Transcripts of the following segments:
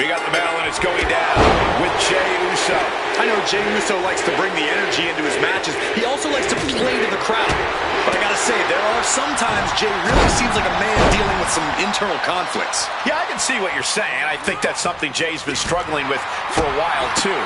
We got the bell, and it's going down with Jey Uso. I know Jey Uso likes to bring the energy into his matches. He also likes to play to the crowd. But I gotta say, there are sometimes Jey really seems like a man dealing with some internal conflicts. Yeah, I can see what you're saying. I think that's something Jey's been struggling with for a while, too.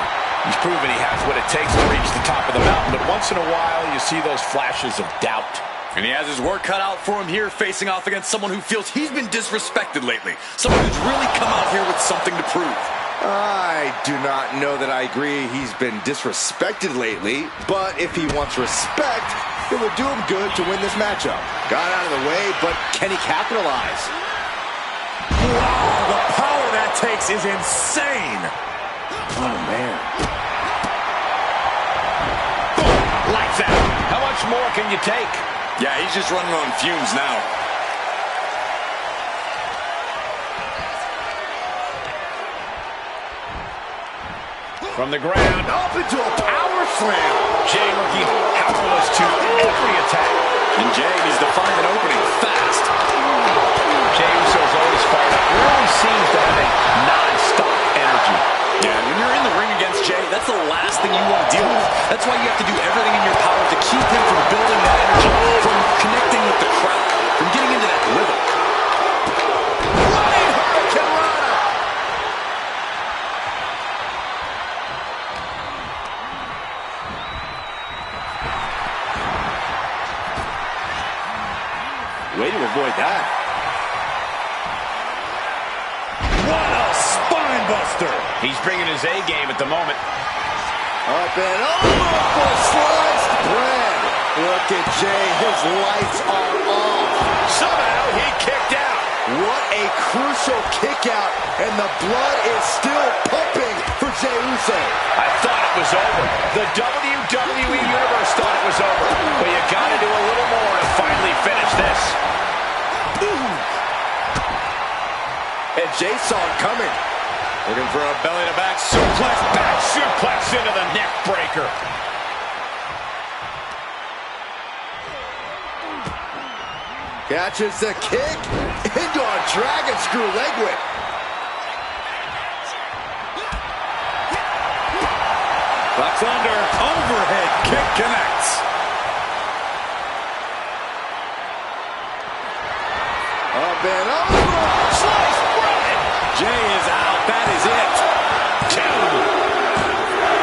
He's proven he has what it takes to reach the top of the mountain, but once in a while, you see those flashes of doubt. And he has his work cut out for him here, facing off against someone who feels he's been disrespected lately. Someone who's really come out here with something to prove. I do not know that I agree he's been disrespected lately, but if he wants respect, it would do him good to win this matchup. Got out of the way, but can he capitalize? Wow, the power that takes is insane. Oh, man. Boom, lights out. How much more can you take? Yeah, he's just running on fumes now. From the ground, Up into a power slam. Jey looking helpless to every attack. And Jey needs to find an opening fast. Jey That's why you have to do everything in your power to keep him from building that energy, from connecting with the crowd, from getting into that rhythm. Running Hurricane Rana. Way to avoid that. What a spine buster! He's bringing his A game at the moment. Up and over for sliced bread. Look at Jay, his lights are off. Somehow he kicked out. What a crucial kick out, and the blood is still pumping for Jey Uso. I thought it was over. The WWE Universe thought it was over. But you got to do a little more to finally finish this. And Jay saw it coming. Looking for a belly-to-back suplex. Back suplex into the neck breaker. Catches the kick into a dragon screw leg whip. Ducks under, overhead kick connects. Up and over. Slice bread. Jay is out. That is it. Two.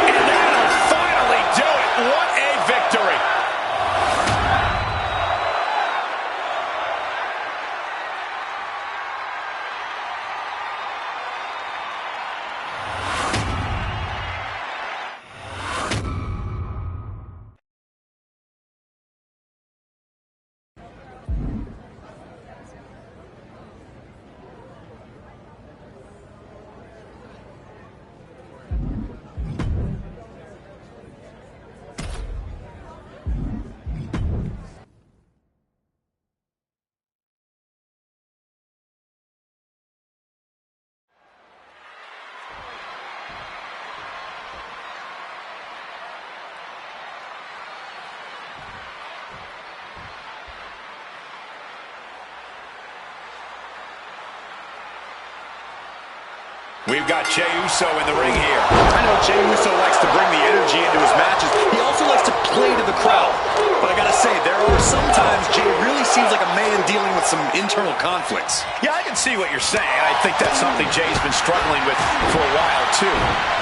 And that'll finally do it. What a victory. We've got Jey Uso in the ring here. I know Jey Uso likes to bring the energy into his matches. He also likes to play to the crowd. But I gotta say, there are sometimes Jey really seems like a man dealing with some internal conflicts. Yeah, I can see what you're saying. I think that's something Jay's been struggling with for a while, too.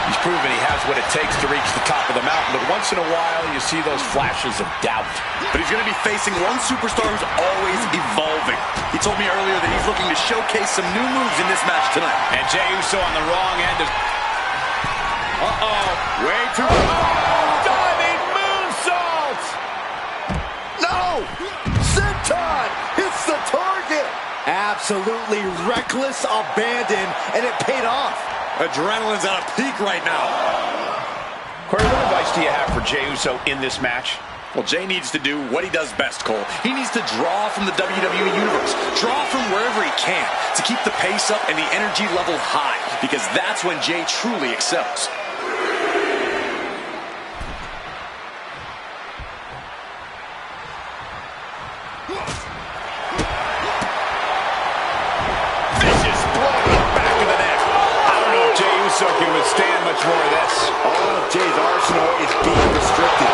He's proven he has what it takes to reach the top of the mountain, but once in a while, you see those flashes of doubt. But he's going to be facing one superstar who's always evolving. He told me earlier that he's looking to showcase some new moves in this match tonight. And Jey Uso on the wrong end of... Way too... Diving moonsault! No! Senton hits the target. Absolutely reckless abandon, and it paid off. Adrenaline's at a peak right now. Corey, what advice do you have for Jey Uso in this match? Well, Jey needs to do what he does best, Cole. He needs to draw from the WWE Universe. Draw from wherever he can to keep the pace up and the energy level high, because that's when Jey truly excels. Vicious blow to the back of the neck. I don't know if Jey Uso can withstand much more of this. All of Jay's arsenal is being restricted.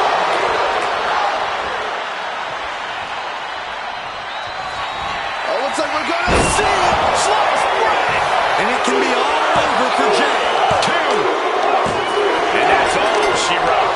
Oh, looks like we're gonna see Slice bread. And it can be all over for Jey. Two. And that's all she wrote.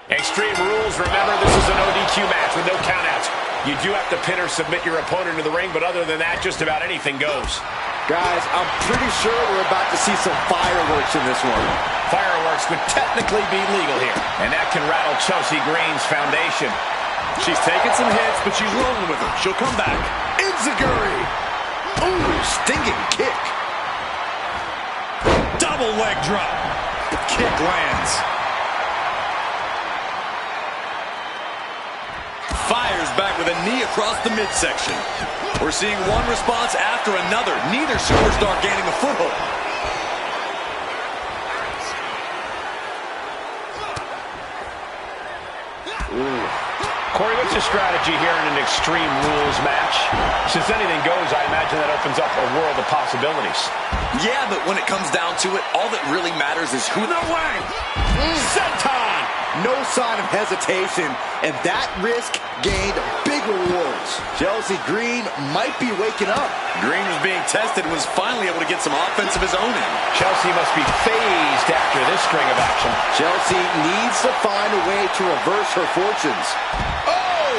Extreme Rules, remember, this is an ODQ match with no countouts. You do have to pin or submit your opponent to the ring, but other than that, just about anything goes. Guys, I'm pretty sure we're about to see some fireworks in this one. Fireworks would technically be legal here. And that can rattle Chelsea Green's foundation. She's taking some hits, but she's rolling with them. She'll come back. Enziguri. Ooh, stinging kick. Double leg drop. The kick lands. Fires back with a knee across the midsection. We're seeing one response after another. Neither superstar gaining a foothold. Ooh. Corey, what's the strategy here in an Extreme Rules match? Since anything goes, I imagine that opens up a world of possibilities. Yeah, but when it comes down to it, all that really matters is who... No way! Senton! No sign of hesitation, and that risk gained big rewards. Chelsea Green might be waking up. Green was being tested and was finally able to get some offense of his own in. Chelsea must be phased after this string of action. Chelsea needs to find a way to reverse her fortunes. Oh!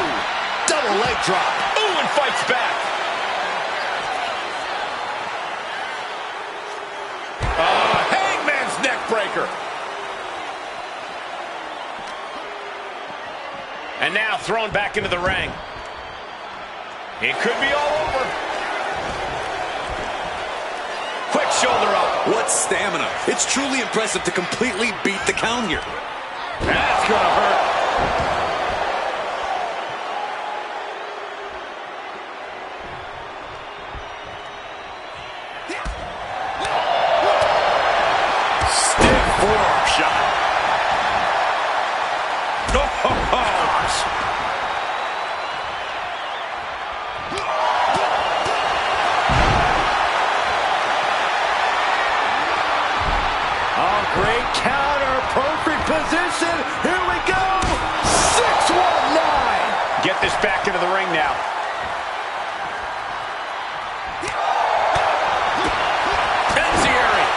Double leg drop. Ooh, and fights back. Hangman's neck breaker. And now thrown back into the ring. It could be all over. Quick shoulder up. What stamina. It's truly impressive to completely beat the count here. That's gonna hurt. Stiff forearm shot. Great counter, perfect position. Here we go. 619. Get this back into the ring now. Enziguri.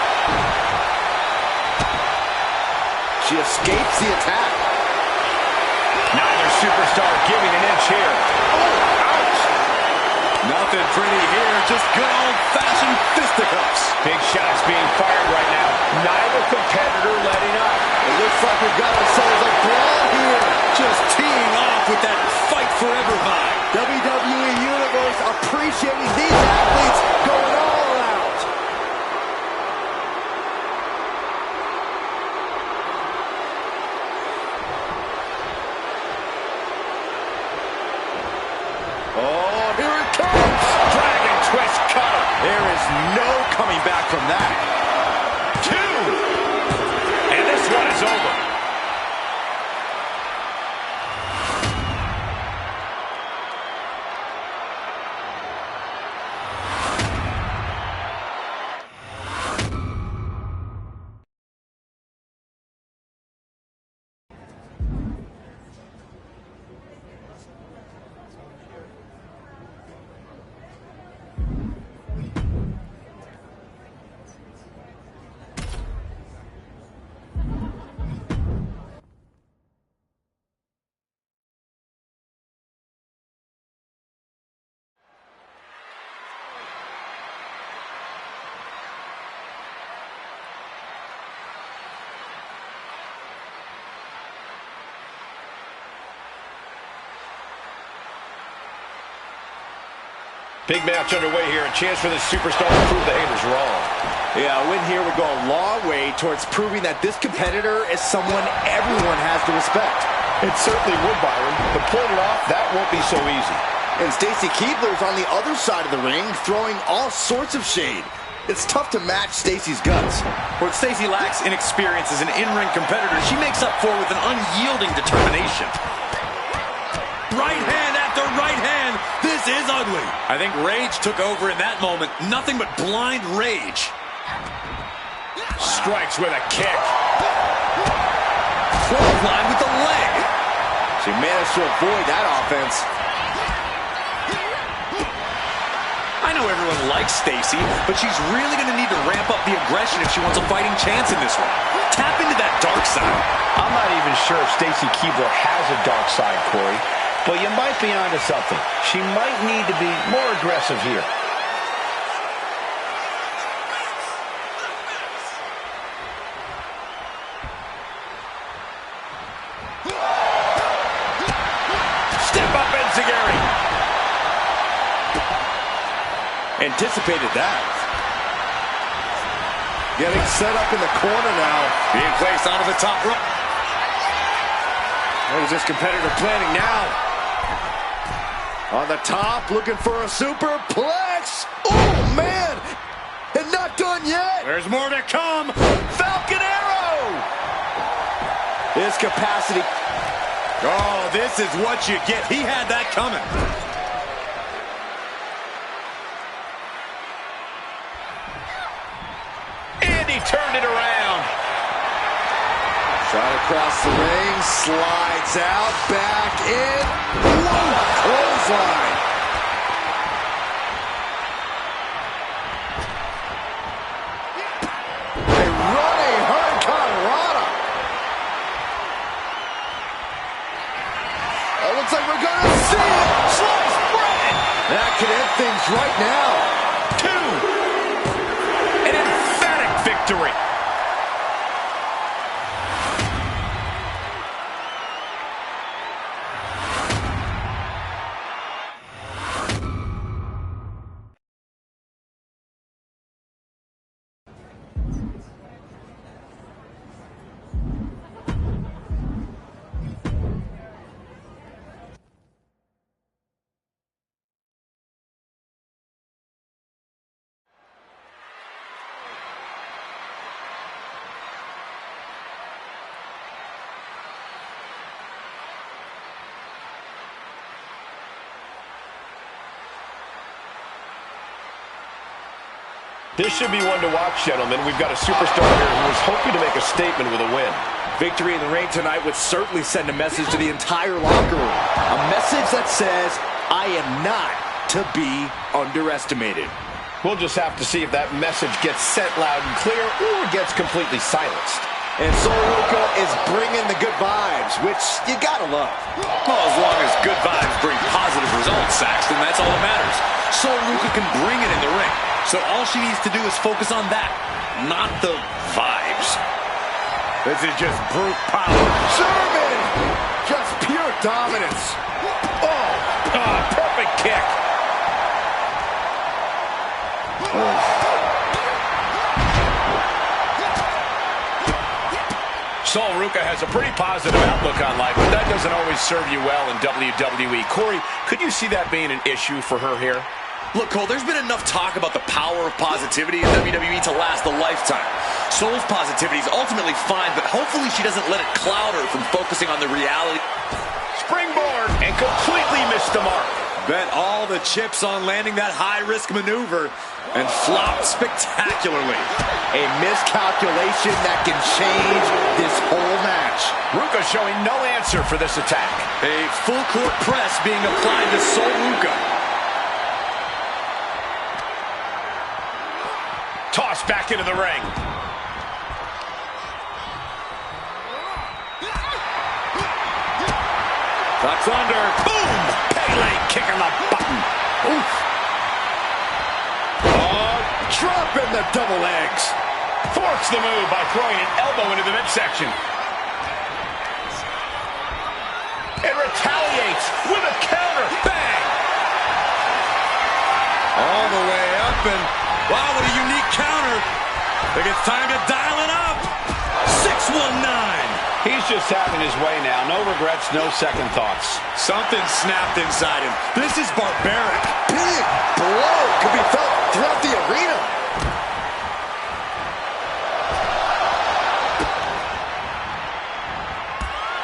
She escapes the attack. Neither superstar giving an inch here. Oh, ouch. Nothing pretty here, just good old-fashioned fisticuffs. Big shots being fired right now. Neither competitor letting up. It looks like we've got ourselves a brawl here. Just teeing off with that fight forever vibe. WWE Universe appreciating these athletes going all out. Oh, here it comes. Dragon twist cutter. There is no coming back from that. 2. And this one is over. Big match underway here. A chance for this superstar to prove the haters wrong. Yeah, a win here would go a long way towards proving that this competitor is someone everyone has to respect. It certainly would, Byron. But pulling it off, that won't be so easy. And Stacy Keibler's on the other side of the ring, throwing all sorts of shade. It's tough to match Stacy's guts. What Stacy lacks in experience as an in-ring competitor, she makes up for with an unyielding determination. Right hand after right hand. This is ugly. I think rage took over in that moment. Nothing but blind rage. Strikes with a kick. Clothesline with the leg. She managed to avoid that offense. I know everyone likes Stacy, but she's really going to need to ramp up the aggression if she wants a fighting chance in this one. Tap into that dark side. I'm not even sure if Stacy Keibler has a dark side, Corey. But you might be onto something. She might need to be more aggressive here. anticipated that. Getting set up in the corner now. Being placed onto the top rope. What is this competitor planning now? On the top, looking for a superplex. Oh, man! And not done yet. There's more to come. Falcon Arrow! His capacity. Oh, this is what you get. He had that coming. And he turned it around. Shot across the ring, slides out, back in. Whoa, clothesline. A running hurricanrana. Oh, looks like we're gonna see it. Sliced bread! That could end things right now. 2. An emphatic victory. This should be one to watch, gentlemen. We've got a superstar here who is hoping to make a statement with a win. Victory in the ring tonight would certainly send a message to the entire locker room. A message that says, I am not to be underestimated. We'll just have to see if that message gets sent loud and clear or gets completely silenced. And Sol Ruca is bringing the good vibes, which you gotta love. Well, as long as good vibes bring positive results, Saxton, that's all that matters. Sol Ruca can bring it in the ring. So all she needs to do is focus on that, not the vibes. This is just brute power. German! Just pure dominance. Perfect kick. Sol Ruca has a pretty positive outlook on life, but that doesn't always serve you well in WWE. Corey, could you see that being an issue for her here? Look, Cole, there's been enough talk about the power of positivity in WWE to last a lifetime. Sol's positivity is ultimately fine, but hopefully she doesn't let it cloud her from focusing on the reality. Springboard and completely missed the mark. Bet all the chips on landing that high-risk maneuver and flopped spectacularly. A miscalculation that can change this whole match. Ruca showing no answer for this attack. A full-court press being applied to Sol Ruca. Tossed back into the ring. Ducks under. Boom! Pele kicking the button. Oof. Oh, dropping the double legs. Forks the move by throwing an elbow into the midsection. It retaliates with a counter. Bang! All the way up, and wow, what a unique counter. I think it's time to dial it up. 619. He's just having his way now. No regrets, no second thoughts. Something snapped inside him. This is barbaric. Big blow could be felt throughout the arena.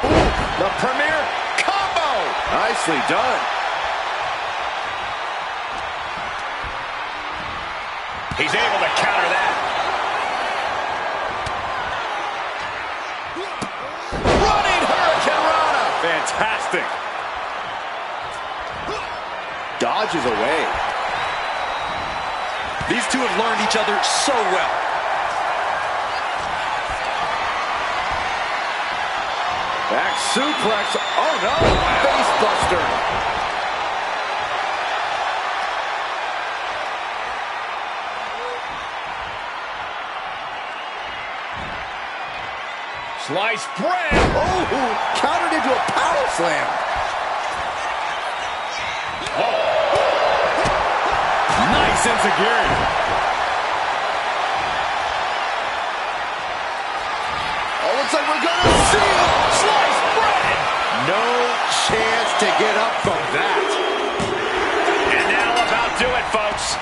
Ooh, the premier combo. Nicely done. He's able to counter that. Running hurricanrana. Fantastic. Dodges away. These two have learned each other so well. Back suplex. Oh no, face buster. Sliced bread. Oh, countered into a power slam. Nice Senziguri. Oh, looks like we're gonna see it. Sliced bread. No chance to get up from that. And that'll about do it, folks.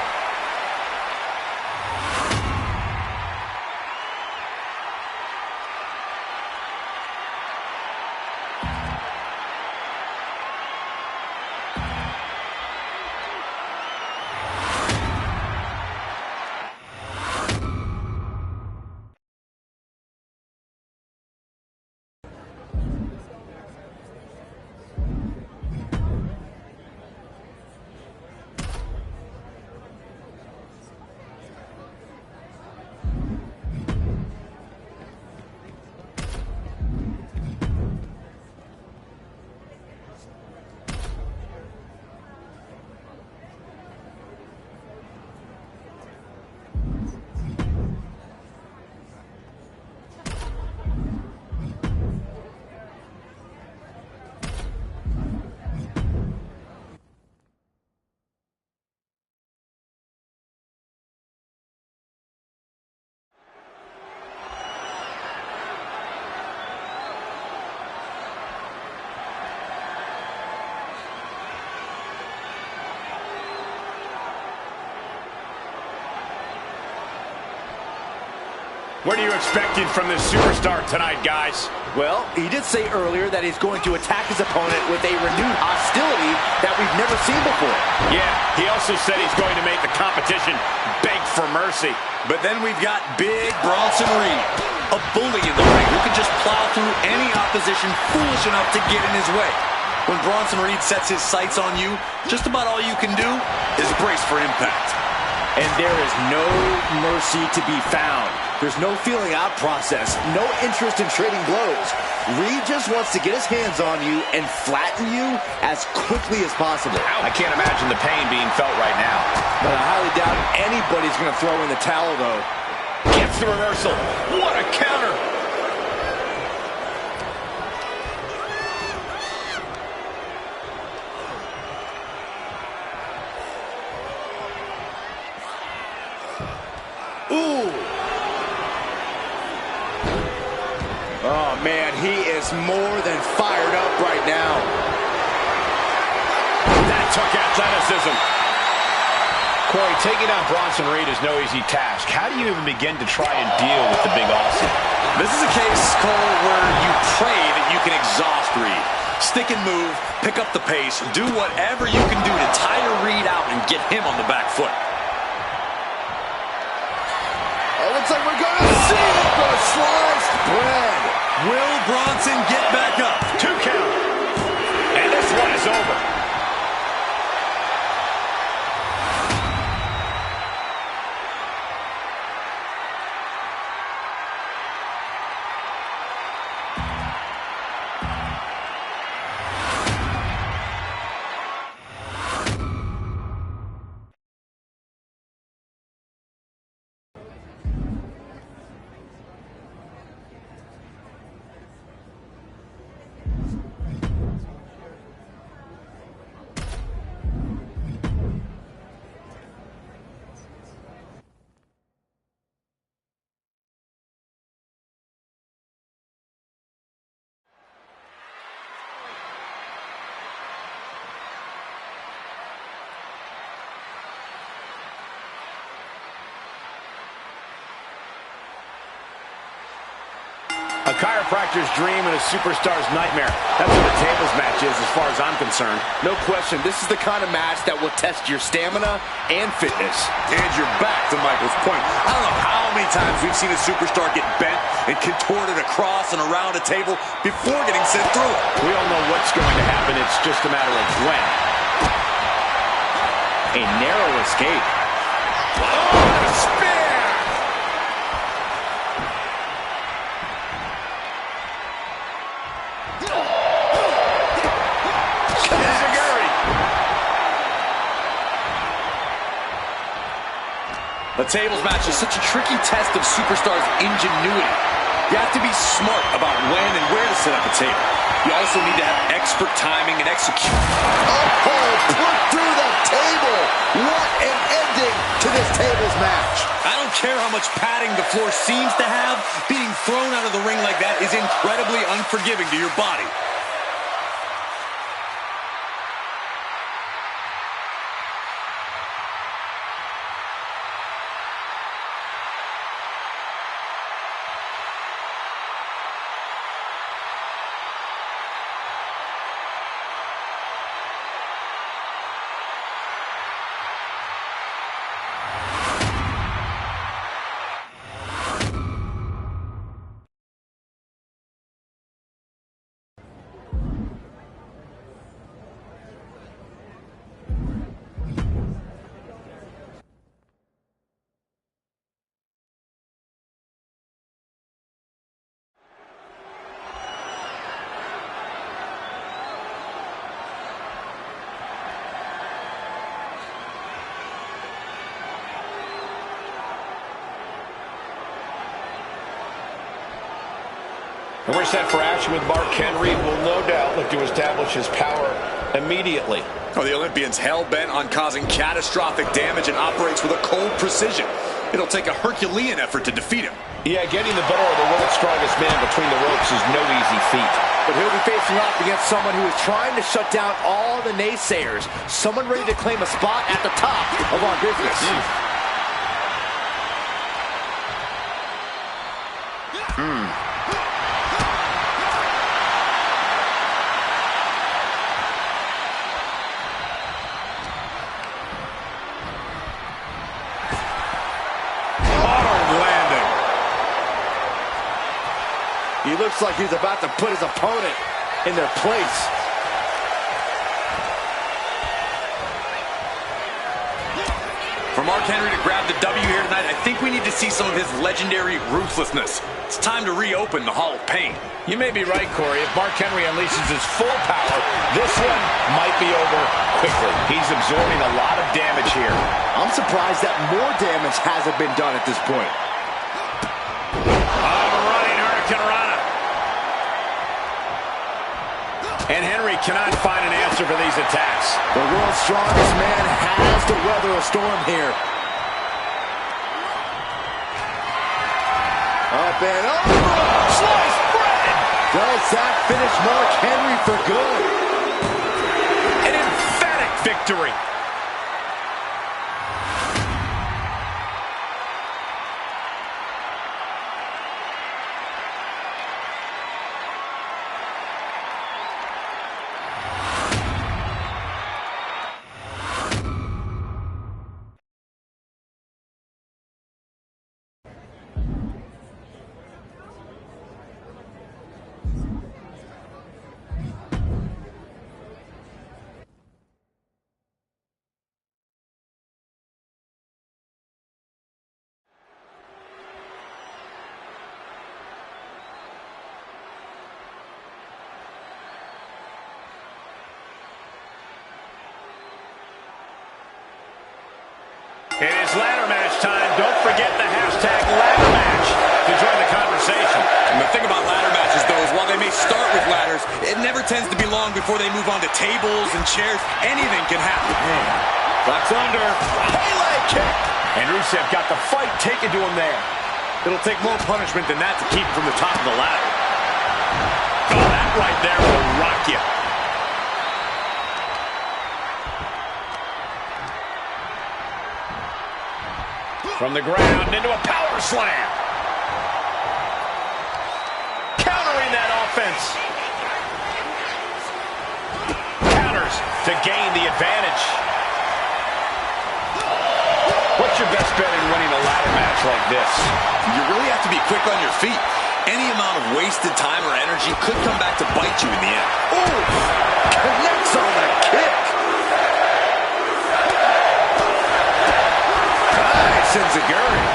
What are you expecting from this superstar tonight, guys? Well, he did say earlier that he's going to attack his opponent with a renewed hostility that we've never seen before. Yeah, he also said he's going to make the competition beg for mercy. But then we've got Big Bronson Reed, a bully in the ring who can just plow through any opposition foolish enough to get in his way. When Bronson Reed sets his sights on you, just about all you can do is brace for impact. And there is no mercy to be found. There's no feeling out process, no interest in trading blows. Reed just wants to get his hands on you and flatten you as quickly as possible. I can't imagine the pain being felt right now. But I highly doubt anybody's going to throw in the towel, though. Gets the reversal. What a counter. Ooh. Oh, man, he is more than fired up right now. That took athleticism. Corey, taking out Bronson Reed is no easy task. How do you even begin to try and deal with the Big Aussie? This is a case, Cole, where you pray that you can exhaust Reed. Stick and move, pick up the pace, do whatever you can do to tire Reed out and get him on the back foot. Oh, looks like we're going to see it for sliced bread. Will Bronson get back up? 2 count. And this one is over. A chiropractor's dream and a superstar's nightmare. That's what a tables match is as far as I'm concerned. No question, this is the kind of match that will test your stamina and fitness. And your back, to Michael's point. I don't know how many times we've seen a superstar get bent and contorted across and around a table before getting sent through it. We all know what's going to happen. It's just a matter of when. A narrow escape. Oh, a spear! The tables match is such a tricky test of superstars' ingenuity. You have to be smart about when and where to set up a table. You also need to have expert timing and execution. Oh, put through the table. What an ending this tables match. I don't care how much padding the floor seems to have. Being thrown out of the ring like that is incredibly unforgiving to your body. And we're set for action with Mark Henry, who will no doubt look to establish his power immediately. Oh, the Olympian's hell-bent on causing catastrophic damage and operates with a cold precision. It'll take a Herculean effort to defeat him. Yeah, getting the better of the world's strongest man between the ropes is no easy feat. But he'll be facing off against someone who is trying to shut down all the naysayers. Someone ready to claim a spot at the top of our business. He looks like he's about to put his opponent in their place. For Mark Henry to grab the W here tonight, I think we need to see some of his legendary ruthlessness. It's time to reopen the Hall of Pain. You may be right, Corey. If Mark Henry unleashes his full power, this one might be over quickly. He's absorbing a lot of damage here. I'm surprised that more damage hasn't been done at this point. And Henry cannot find an answer for these attacks. The world's strongest man has to weather a storm here. Up and over. Sliced bread. Does that finish Mark Henry for good? An emphatic victory. It is ladder match time. Don't forget the hashtag ladder match to join the conversation. And the thing about ladder matches, though, is while they may start with ladders, it never tends to be long before they move on to tables and chairs. Anything can happen. Ducks under. Leg kick. And Rusev got the fight taken to him there. It'll take more punishment than that to keep him from the top of the ladder. Oh, that right there will rock you. From the ground into a power slam. Countering that offense. Counters to gain the advantage. What's your best bet in winning a ladder match like this? You really have to be quick on your feet. Any amount of wasted time or energy could come back to bite you in the end. Ooh! Connects on the kick. Enziguri.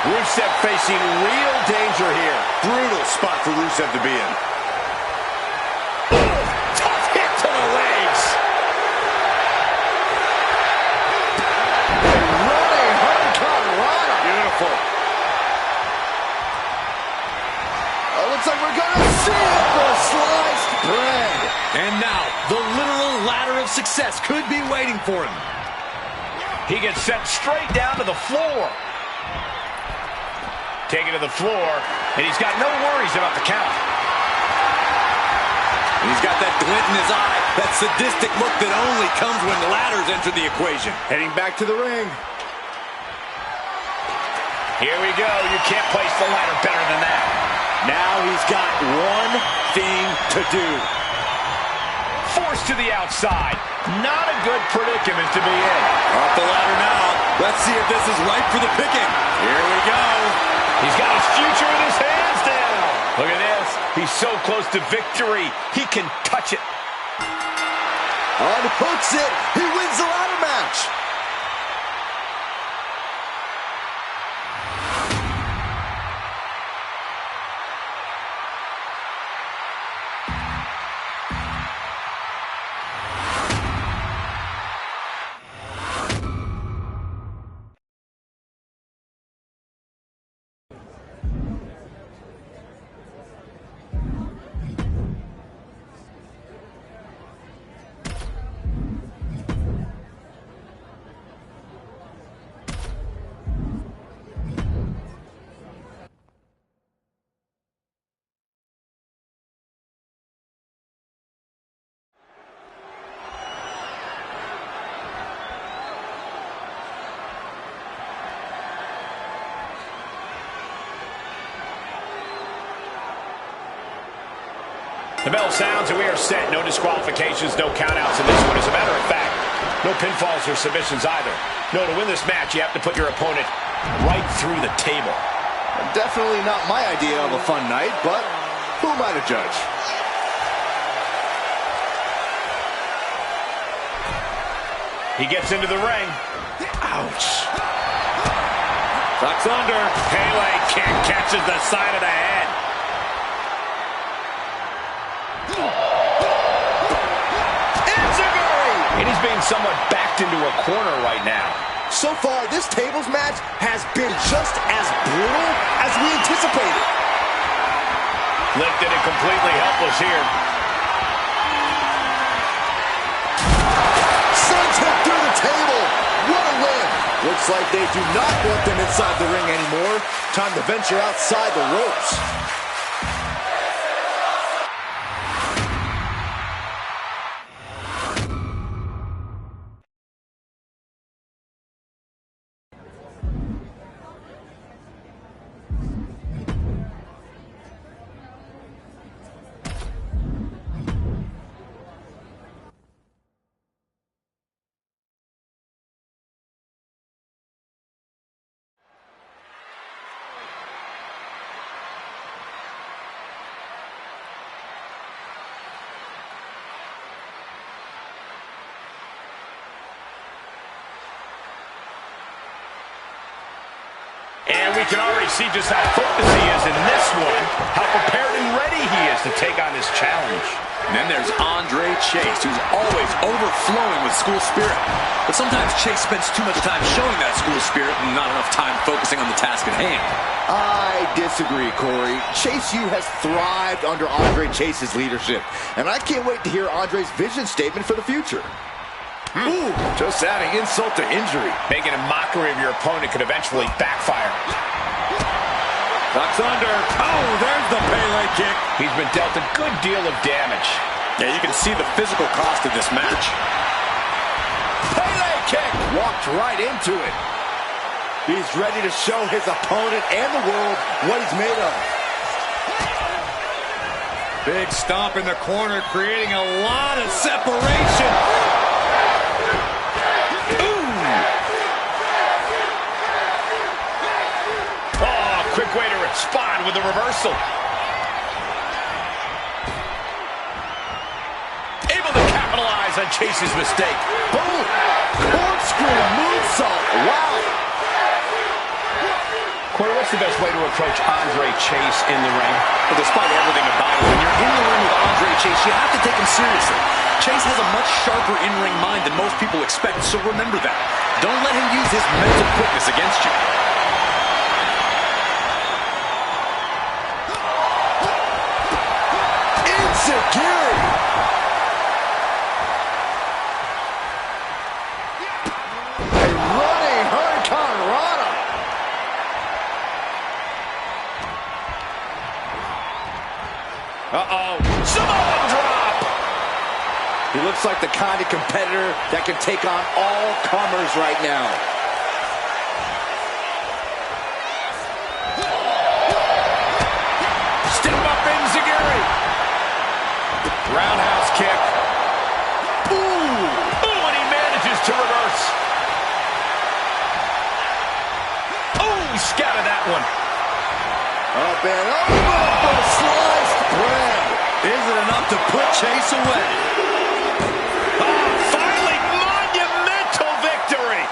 Rusev facing real danger here. Brutal spot for Rusev to be in. Ooh, tough hit to the legs. Running Hurricanrana. Beautiful. Oh, looks like we're going to see the sliced bread. And now, the literal ladder of success could be waiting for him. He gets sent straight down to the floor. Taken to the floor, and he's got no worries about the count. He's got that glint in his eye, that sadistic look that only comes when the ladders enter the equation. Heading back to the ring. Here we go. You can't place the ladder better than that. Now he's got one thing to do. Forced to the outside. Not a good predicament to be in. Off the ladder now. Let's see if this is ripe for the picking. Here we go. He's got his future in his hands now. Look at this. He's so close to victory. He can touch it. Unhooks it. He wins the ladder match. The bell sounds and we are set. No disqualifications, no countouts in this one. As a matter of fact, no pinfalls or submissions either. No, to win this match, you have to put your opponent right through the table. Definitely not my idea of a fun night, but who am I to judge? He gets into the ring. Ouch. Ducks under. Pele kick catches the side of the head. And he's being somewhat backed into a corner right now. So far, this tables match has been just as brutal as we anticipated. Lifted and completely helpless here. Sends him through the table. What a win. Looks like they do not want them inside the ring anymore. Time to venture outside the ropes. And we can already see just how focused he is in this one, how prepared and ready he is to take on this challenge. And then there's Andre Chase, who's always overflowing with school spirit. But sometimes Chase spends too much time showing that school spirit and not enough time focusing on the task at hand. I disagree, Corey. Chase U has thrived under Andre Chase's leadership. And I can't wait to hear Andre's vision statement for the future. Ooh, just adding insult to injury. Making a mockery of your opponent could eventually backfire. Ducks under. Oh, there's the Pele kick. He's been dealt a good deal of damage. Yeah, you can see the physical cost of this match. Pele kick. Walked right into it. He's ready to show his opponent and the world what he's made of. Big stomp in the corner, creating a lot of separation. Quick way to respond with a reversal. Able to capitalize on Chase's mistake. Boom! Corkscrew moonsault. Wow! Corey, what's the best way to approach Andre Chase in the ring? Well, despite everything about him, when you're in the ring with Andre Chase, you have to take him seriously. Chase has a much sharper in-ring mind than most people expect, so remember that. Don't let him use his mental quickness against you. Security. A looks like the kind of competitor that can take on all comers right now. Step up enziguri. Roundhouse kick. Ooh, and he manages to reverse. Oh, he scattered that one. Up and over for the sliced bread. Is it enough to put Chase away? Finally, monumental victory.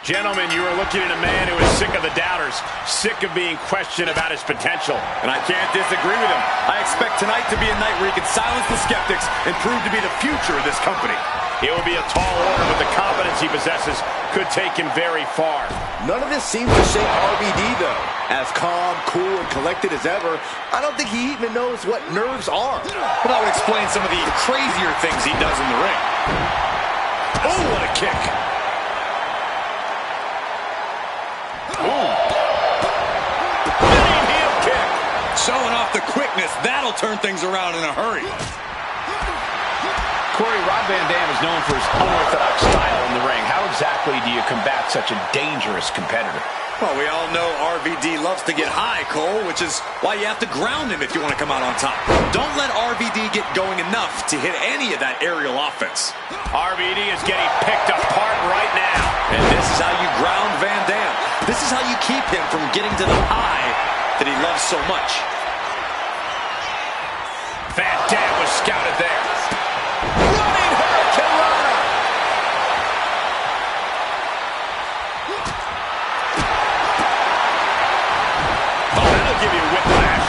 Gentlemen, you are looking at a man who is sick of the doubters, sick of being questioned about his potential. And I can't disagree with him. I expect tonight to be a night where he can silence the skeptics and prove to be the future of this company. It will be a tall order, but the confidence he possesses could take him very far. None of this seems to shake RVD, though. As calm, cool, and collected as ever, I don't think he even knows what nerves are. But that would explain some of the crazier things he does in the ring. Oh, what a kick. Spinning heel kick. Showing off the quickness. That'll turn things around in a hurry. Corey, Rob Van Dam is known for his unorthodox style in the ring. How exactly do you combat such a dangerous competitor? Well, we all know RVD loves to get high, Cole, which is why you have to ground him if you want to come out on top. Don't let RVD get going enough to hit any of that aerial offense. RVD is getting picked apart right now. And this is how you ground Van Dam. This is how you keep him from getting to the high that he loves so much. Van Dam was scouted there. Running Hurricane Rana. Oh, that'll give you a whiplash.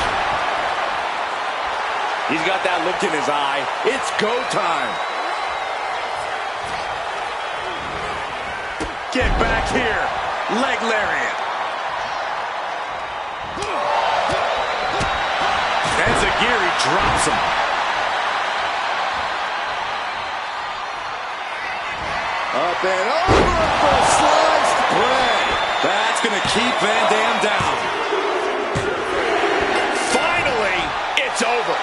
He's got that look in his eye. It's go time. Get back here. Leg lariat. Enziguri drops him. Up and over for sliced bread. That's going to keep Van Dam down. Finally, it's over.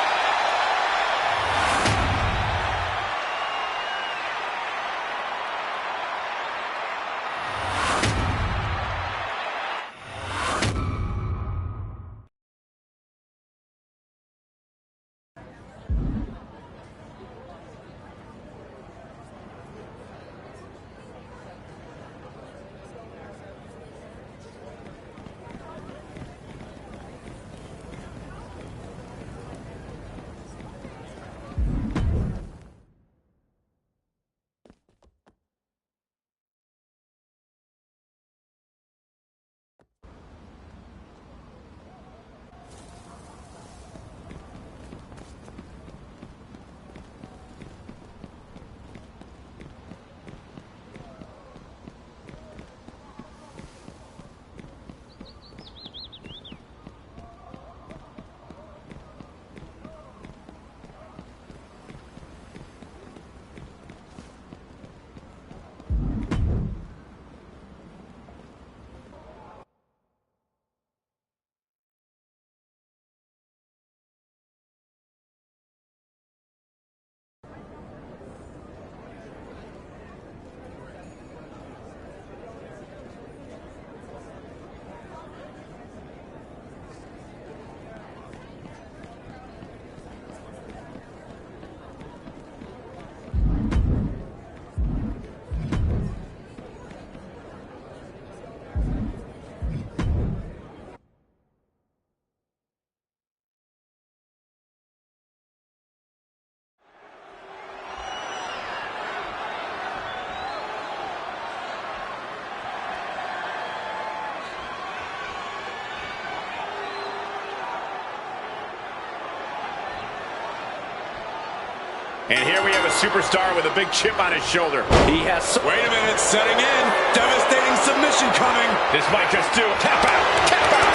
And here we have a superstar with a big chip on his shoulder. He has... Wait a minute, setting in. Devastating submission coming. This might just do it. Tap out. Tap out.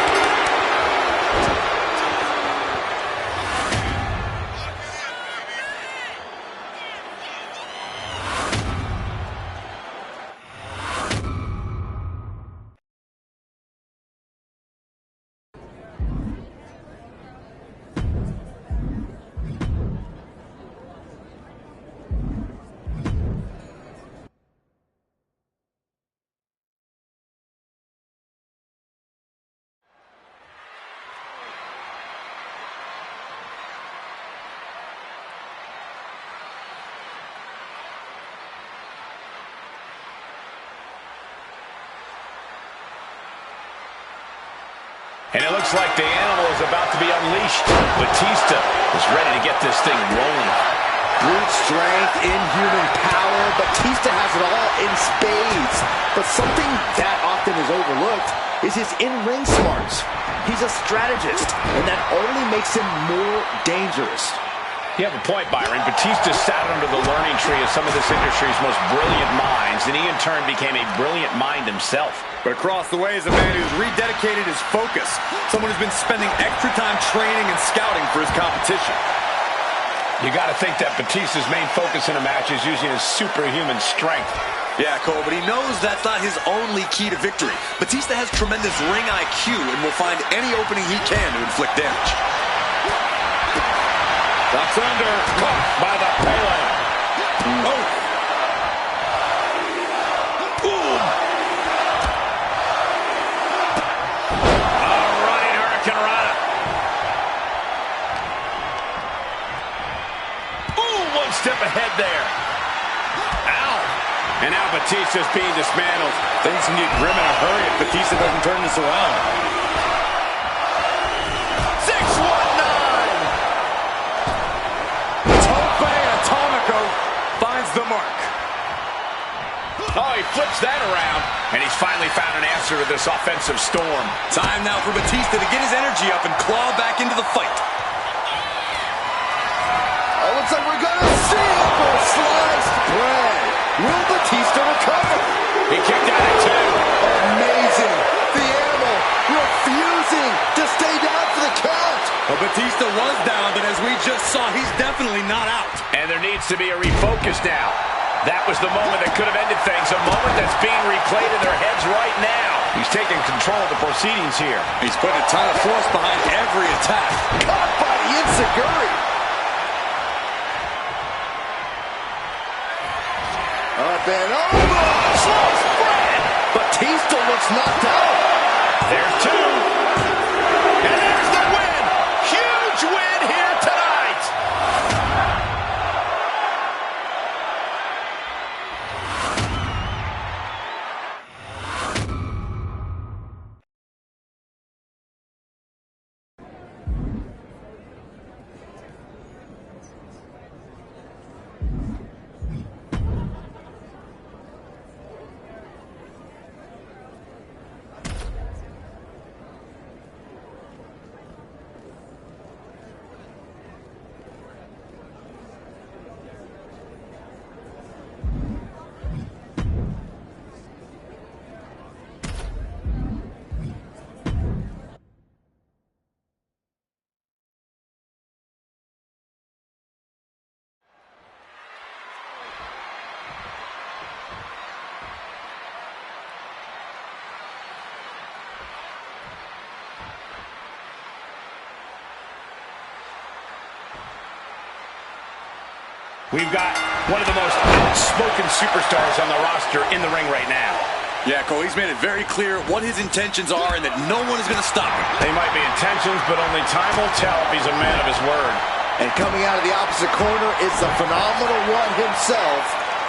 And it looks like the animal is about to be unleashed. Batista is ready to get this thing rolling. Brute strength, inhuman power. Batista has it all in spades. But something that often is overlooked is his in-ring smarts. He's a strategist, and that only makes him more dangerous. You have a point, Byron. Batista sat under the learning tree of some of this industry's most brilliant minds, and he in turn became a brilliant mind himself. But across the way is a man who's rededicated his focus. Someone who's been spending extra time training and scouting for his competition. You got to think that Batista's main focus in a match is using his superhuman strength. Yeah, Cole, but he knows that's not his only key to victory. Batista has tremendous ring IQ and will find any opening he can to inflict damage. Ducks under, caught by the Pele. Oh! Boom! A running Hurricane Rana. Ooh, one step ahead there. Ow! And now Batista's being dismantled. Things can get grim in a hurry if Batista doesn't turn this around. The mark. Oh, he flips that around, and he's finally found an answer to this offensive storm. Time now for Batista to get his energy up and claw back into the fight. Oh, looks like we're gonna see it for sliced bread. Will Batista recover? He kicked out at two. Amazing. The animal refusing to stay down for the count. Well, Batista was down, but as we just saw, he's definitely not out. And there needs to be a refocus now. That was the moment that could have ended things, a moment that's being replayed in their heads right now. He's taking control of the proceedings here. He's putting a ton of force behind every attack. Caught by the Enziguri. Up and over. Sliced bread. Batista looks knocked out. There's two. And there's the win. Huge win here tonight. We've got one of the most outspoken superstars on the roster in the ring right now. Yeah, Cole, he's made it very clear what his intentions are and that no one is going to stop him. They might be intentions, but only time will tell if he's a man of his word. And coming out of the opposite corner is the phenomenal one himself,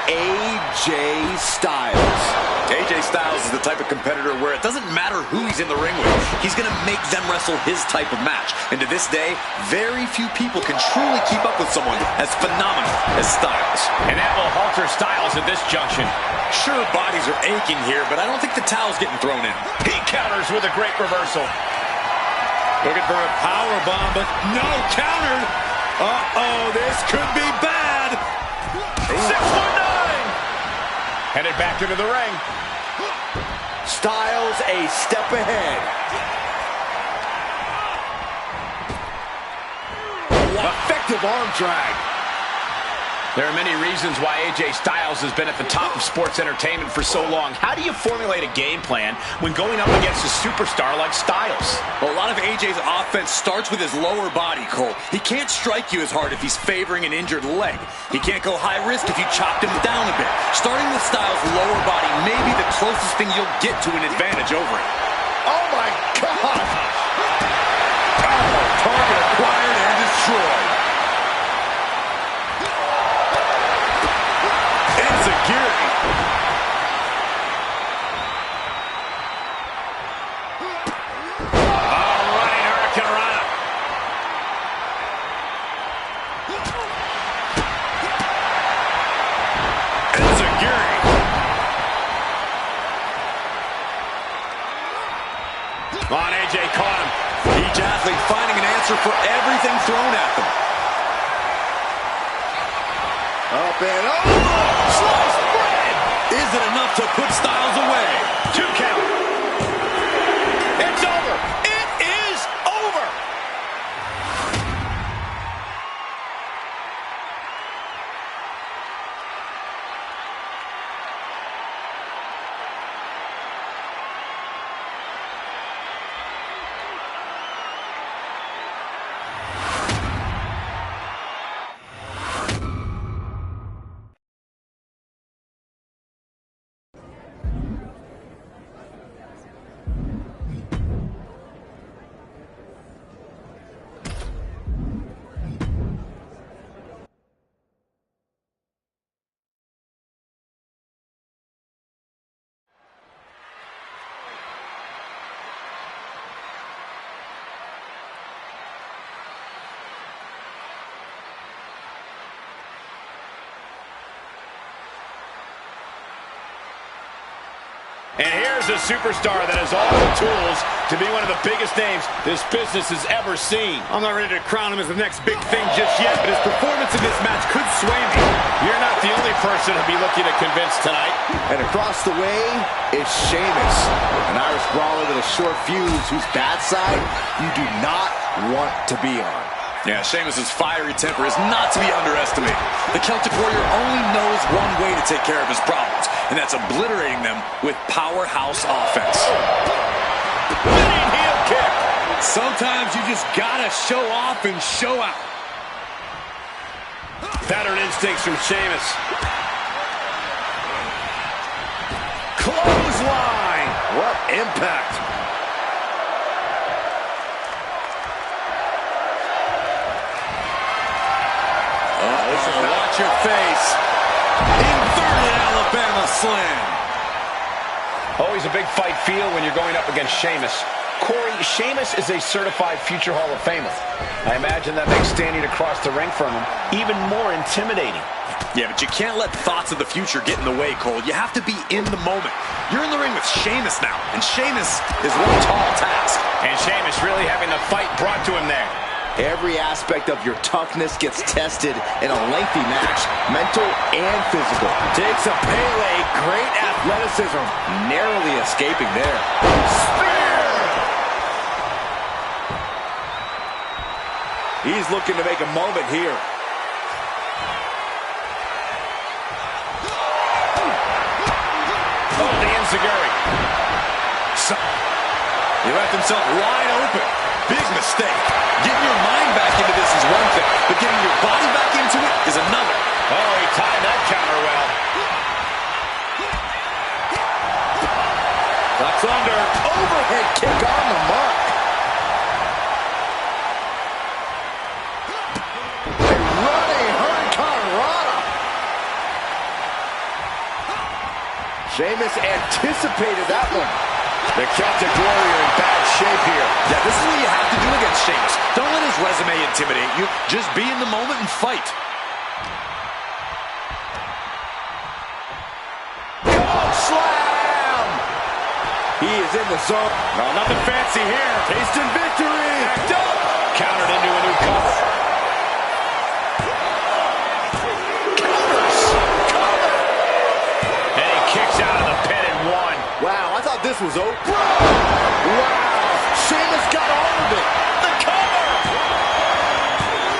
AJ Styles. AJ Styles is the type of competitor where it doesn't matter who he's in the ring with. He's going to make them wrestle his type of match. And to this day, very few people can truly keep up with someone as phenomenal as Styles. And that will halter Styles at this junction. Sure, bodies are aching here, but I don't think the towel's getting thrown in. He counters with a great reversal. Looking for a power bomb, but no, countered. Uh-oh, this could be bad. 619. Headed back into the ring. Styles a step ahead. Effective arm drag. There are many reasons why AJ Styles has been at the top of sports entertainment for so long. How do you formulate a game plan when going up against a superstar like Styles? Well, a lot of AJ's offense starts with his lower body, Cole. He can't strike you as hard if he's favoring an injured leg. He can't go high risk if you chopped him down a bit. Starting with Styles' lower body may be the closest thing you'll get to an advantage over him. Oh my God! Target acquired and destroyed. On AJ caught him. Each athlete finding an answer for everything thrown at them. Up and over. Sliced bread. Is it enough to put Styles away? 2 count. It's over. It is over. And here's a superstar that has all the tools to be one of the biggest names this business has ever seen. I'm not ready to crown him as the next big thing just yet, but his performance in this match could sway me. You're not the only person to be looking to convince tonight. And across the way is Sheamus, an Irish brawler with a short fuse whose bad side you do not want to be on. Yeah, Sheamus' fiery temper is not to be underestimated. The Celtic Warrior only knows one way to take care of his problems, and that's obliterating them with powerhouse offense. Winning heel kick. Sometimes you just gotta show off and show out. Pattern instincts from Sheamus. Clothesline. What impact. Watch your face. Inverted Alabama slam. Always a big fight feel when you're going up against Sheamus. Corey, Sheamus is a certified future Hall of Famer. I imagine that makes standing across the ring from him even more intimidating. Yeah, but you can't let thoughts of the future get in the way, Cole. You have to be in the moment. You're in the ring with Sheamus now, and Sheamus is one tall task. And Sheamus really having the fight brought to him there. Every aspect of your toughness gets tested in a lengthy match, mental and physical. Takes a Pele, great athleticism, narrowly escaping there. Spear! He's looking to make a moment here. Oh, the enziguri. He left himself wide open. Big mistake. Getting your mind back into this is one thing, but getting your body back into it is another. Oh, he timed that counter well. Ducks under. Overhead kick on the mark. A running hurricanrana. Sheamus anticipated that one. The Celtic Warrior in bad shape here. Yeah, this is what you have to do against Sheamus. Don't let his resume intimidate you. Just be in the moment and fight. Oh, slam! He is in the zone. No, nothing fancy here. Tasting victory. Backed up. Countered into a new cover. this was over. Wow, Sheamus got all of it. The cover!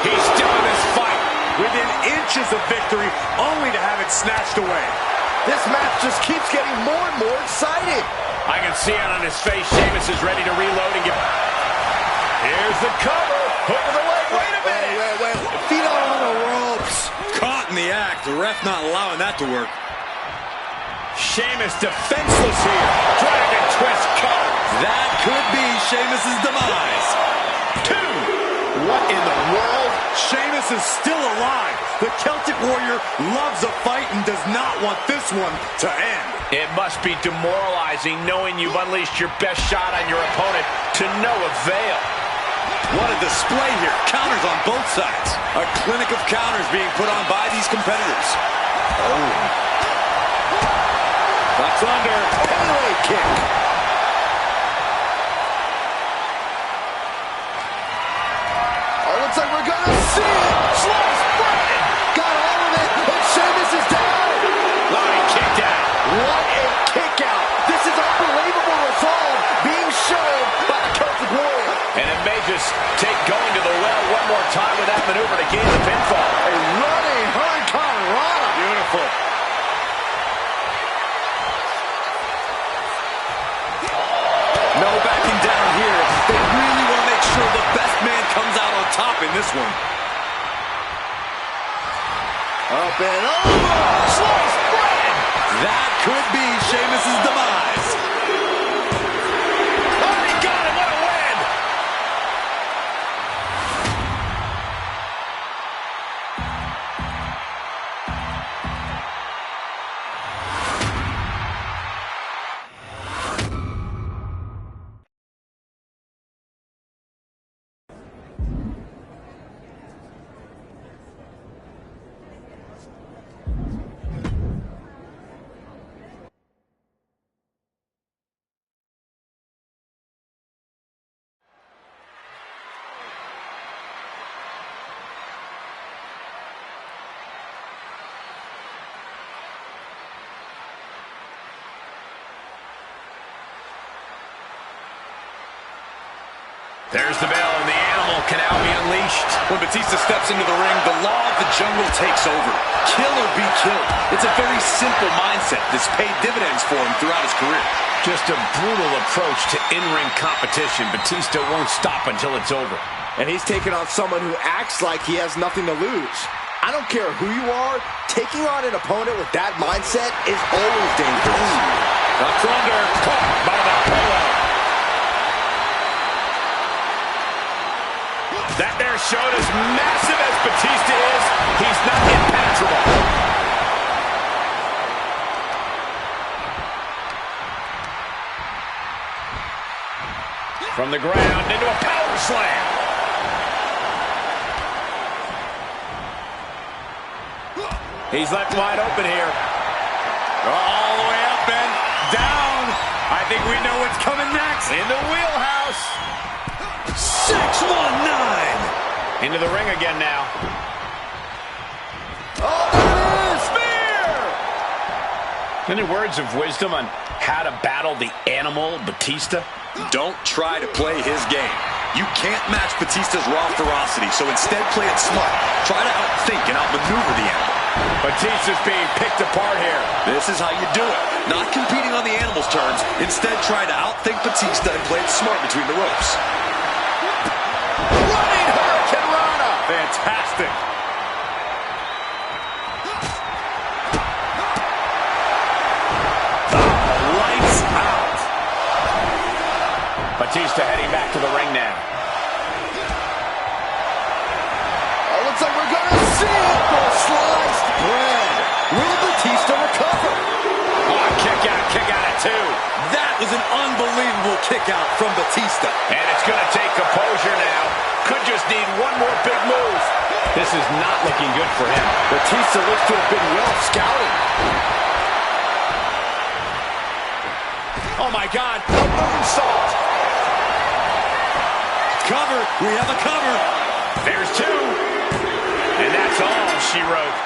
He's still in this fight, within inches of victory, only to have it snatched away. This match just keeps getting more and more exciting. I can see it on his face. Sheamus is ready to reload and get... Here's the cover. Hook of the leg. Wait a minute. Wait. Feet on the ropes. Caught in the act. The ref not allowing that to work. Sheamus defenseless here. Dragon twist cover. That could be Sheamus's demise. 2. What in the world? Sheamus is still alive. The Celtic Warrior loves a fight and does not want this one to end. It must be demoralizing knowing you've unleashed your best shot on your opponent to no avail. What a display here. Counters on both sides. A clinic of counters being put on by these competitors. Oh. That's under. Pele kick. Oh, looks like we're gonna see it. Slice bread. Got all of it, and Sheamus is down. Lonnie kicked out. What a kick out. This is unbelievable resolve being shown by the Celtic Warrior. And it may just take going to the well one more time with that maneuver to gain the pinfall. A running Hurricane Rana. Beautiful. No backing down here. They really want to make sure the best man comes out on top in this one. Up and over. Sliced bread. That could be Sheamus's demise. Oh, he got him. What a win. There's the bell, and the animal can now be unleashed. When Batista steps into the ring, the law of the jungle takes over. Kill or be killed. It's a very simple mindset that's paid dividends for him throughout his career. Just a brutal approach to in-ring competition. Batista won't stop until it's over. And he's taking on someone who acts like he has nothing to lose. I don't care who you are, taking on an opponent with that mindset is always dangerous. That's under. Caught by the polo. That there showed as massive as Batista is, he's not impenetrable. From the ground into a power slam. He's left wide open here. All the way up and down. I think we know what's coming next. In the wheelhouse. 619. Into the ring again now. Oh, there it is! Spear! Any words of wisdom on how to battle the animal Batista? Don't try to play his game. You can't match Batista's raw ferocity, so instead play it smart. Try to outthink and outmaneuver the animal. Batista's being picked apart here. This is how you do it. Not competing on the animal's terms. Instead, try to outthink Batista and play it smart between the ropes. Running Hurricane Rana! Fantastic. Lights out. Batista heading back to the ring now. Oh, looks like we're gonna see it for sliced bread. Will Batista recover? Oh, kick out at 2. That was an unbelievable kick out from Batista. And it's going to take composure now. Could just need one more big move. This is not looking good for him. Batista looks to have been well scouted. Oh, my God. A moonsault. Cover. We have a cover. There's 2. And that's all she wrote.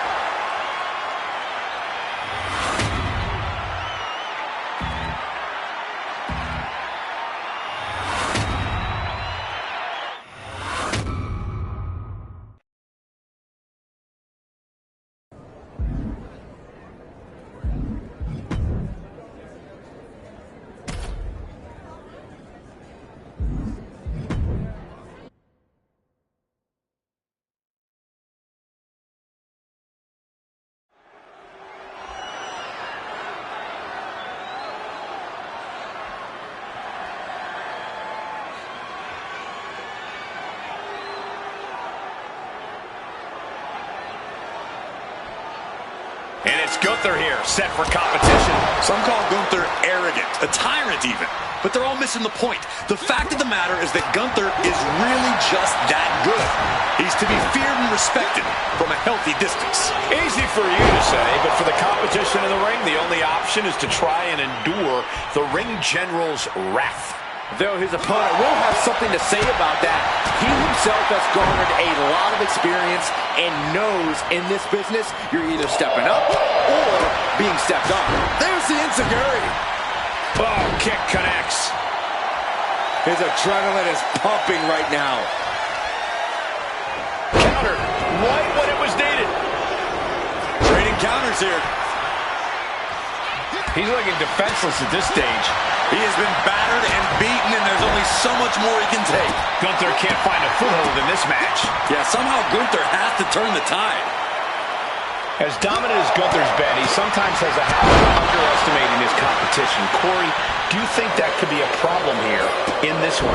And it's Gunther here, set for competition. Some call Gunther arrogant, a tyrant even. But they're all missing the point. The fact of the matter is that Gunther is really just that good. He's to be feared and respected from a healthy distance. Easy for you to say, but for the competition in the ring, the only option is to try and endure the ring general's wrath. Though his opponent will have something to say about that, he himself has garnered a lot of experience and knows in this business you're either stepping up or being stepped on. There's the enziguri. Oh, kick connects. His adrenaline is pumping right now. Counter, right when it was needed. Trading counters here. He's looking defenseless at this stage. He has been battered and beaten, and there's only so much more he can take. Gunther can't find a foothold in this match. Yeah, somehow Gunther has to turn the tide. As dominant as Gunther's been, he sometimes has a habit of underestimating his competition. Corey, do you think that could be a problem here in this one?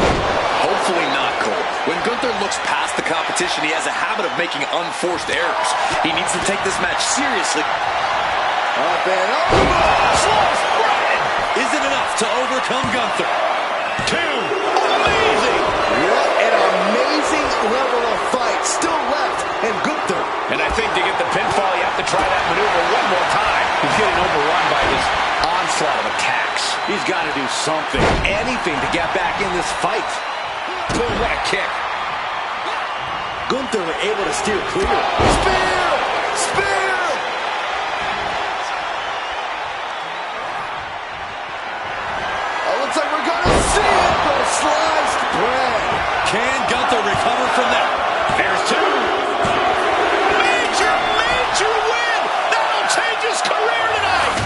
Hopefully not, Cole. When Gunther looks past the competition, he has a habit of making unforced errors. He needs to take this match seriously. Up and over. Is it enough to overcome Gunther? Two. Amazing. What an amazing level of fight still left in Gunther. And I think to get the pinfall, you have to try that maneuver one more time. He's getting overrun by this onslaught of attacks. He's got to do something, anything to get back in this fight. Boom, what a kick. Gunther able to steer clear. Spear! Spear! Looks like we're gonna see it for sliced bread. Can Gunther recover from that? There's two. Major win! That'll change his career tonight!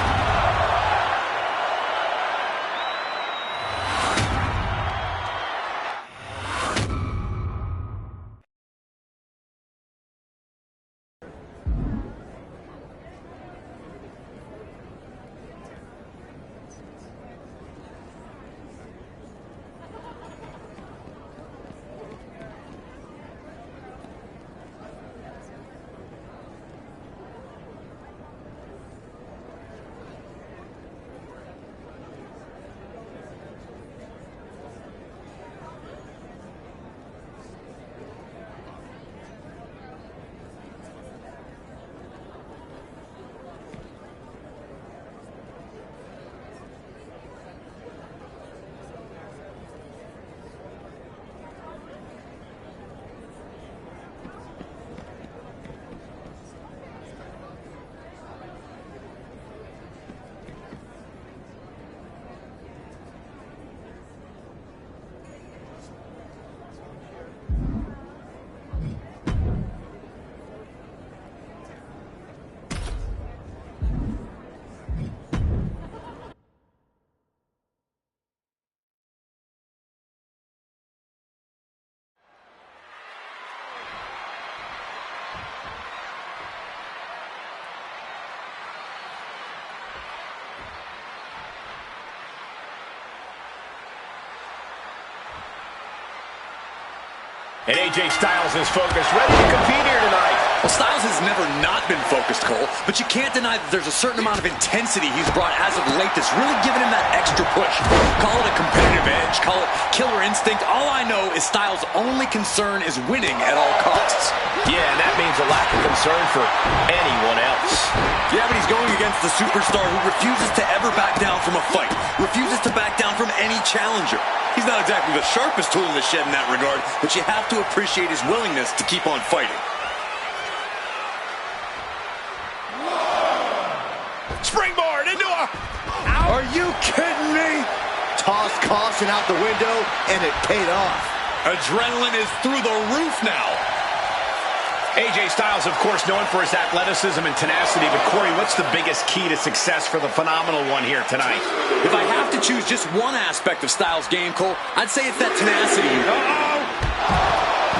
And AJ Styles is focused, ready to compete here tonight. Well, Styles has never not been focused, Cole, but you can't deny that there's a certain amount of intensity he's brought as of late that's really given him that extra push. Call it a competitive edge, call it killer instinct. All I know is Styles' only concern is winning at all costs. Yeah, and that means a lack of concern for anyone else. Yeah, but he's going against the superstar who refuses to ever back down from a fight, refuses to back down from any challenger. He's not exactly the sharpest tool in the shed in that regard, but you have to appreciate his willingness to keep on fighting. Springboard into a... Are you kidding me? Tossed caution out the window, and it paid off. Adrenaline is through the roof now. AJ Styles, of course, known for his athleticism and tenacity, but Corey, what's the biggest key to success for the phenomenal one here tonight? If I have to choose just one aspect of Styles' game, Cole, I'd say it's that tenacity. Uh-oh!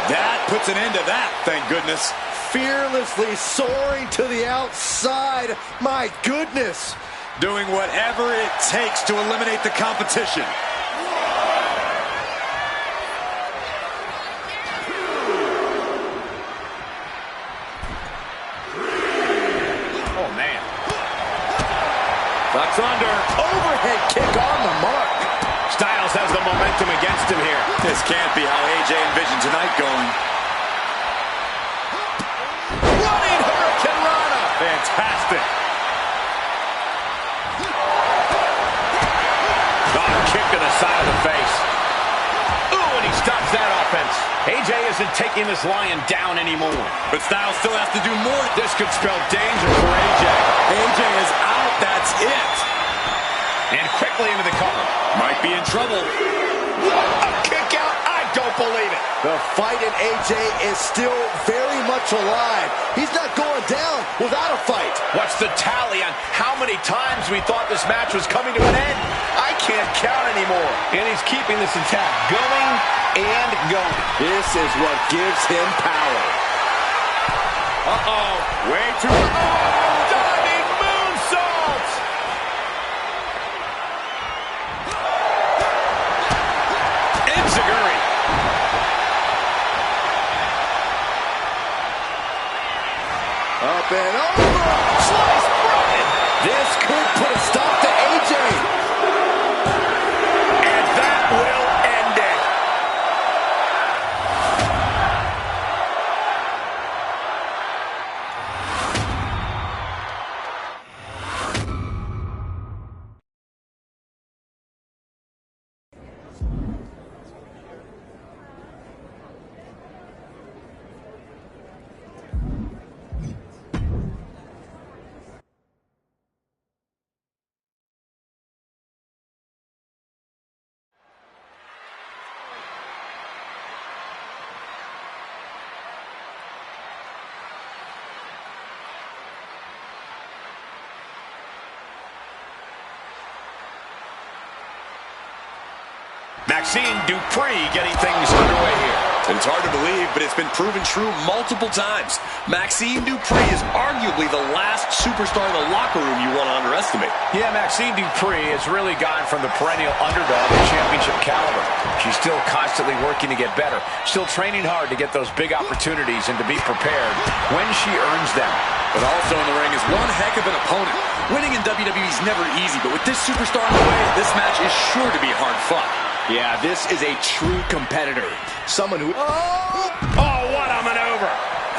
That puts an end to that, thank goodness. Fearlessly soaring to the outside. My goodness. Doing whatever it takes to eliminate the competition. Oh, man. This can't be how AJ envisioned tonight going. Running Hurricane Rana. Fantastic. Kick to the side of the face. Ooh, and he stops that offense. AJ isn't taking this Lion down anymore. But Styles still has to do more. This could spell danger for AJ. AJ is out. That's it. And quickly into the cover. Might be in trouble. A kick out. I don't believe it. The fight in AJ is still very much alive. He's not going down without a fight. What's the tally on how many times we thought this match was coming to an end? I can't count anymore. And he's keeping this attack going and going. This is what gives him power. Uh-oh. Way too... Diving moonsault! Enziguri. Up and over. Slice broken. This could put a stop to AJ. And that will end it. Maxine Dupree getting things underway here. It's hard to believe, but it's been proven true multiple times. Maxine Dupree is arguably the last superstar in the locker room you want to underestimate. Yeah, Maxine Dupree has really gone from the perennial underdog to championship caliber. She's still constantly working to get better, still training hard to get those big opportunities and to be prepared when she earns them. But also in the ring is one heck of an opponent. Winning in WWE is never easy, but with this superstar in the way, this match is sure to be hard fought. Yeah, this is a true competitor. Someone who... Oh, what a maneuver.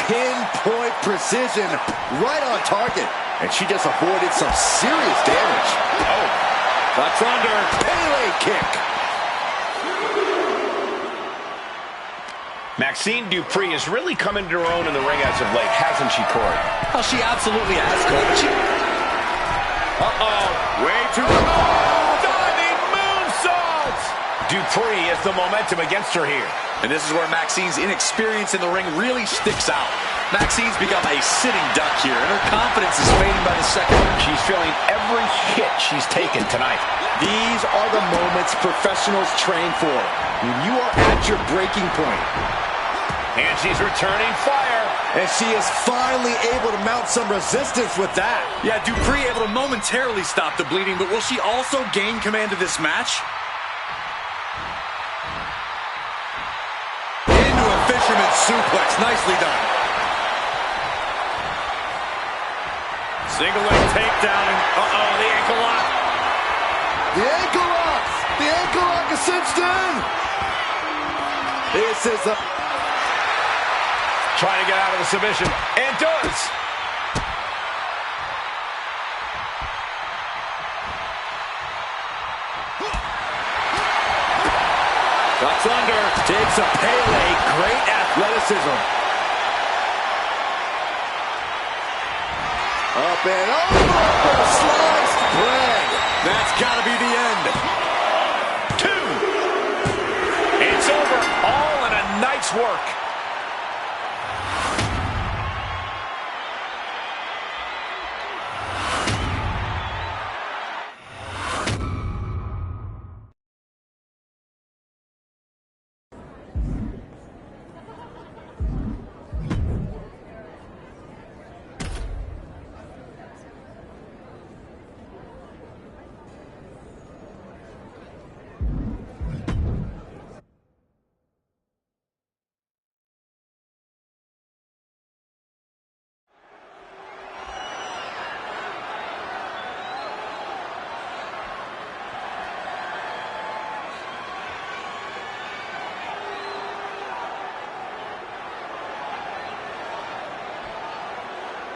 Pinpoint precision, right on target. And she just avoided some serious damage. Oh, That's under. Pele kick. Maxine Dupree has really come into her own in the ring as of late, hasn't she, Corey? Well, she absolutely has, Cole, but she... Way too... Diving moonsault! Dupree has the momentum against her here. And this is where Maxine's inexperience in the ring really sticks out. Maxine's become a sitting duck here, and her confidence is fading by the second. She's feeling every hit she's taken tonight. These are the moments professionals train for. When you are at your breaking point. And she's returning fire. And she is finally able to mount some resistance with that. Yeah, Dupree able to momentarily stop the bleeding, but will she also gain command of this match? Into a fisherman's suplex. Nicely done. Single leg takedown. And the ankle lock. The ankle lock. The ankle lock is cinched in. This is a... Trying to get out of the submission. And does. Ducks under. Takes a Pele. Great athleticism. Up and over. Sliced bread. That's got to be the end. 2. It's over. All in a night's work.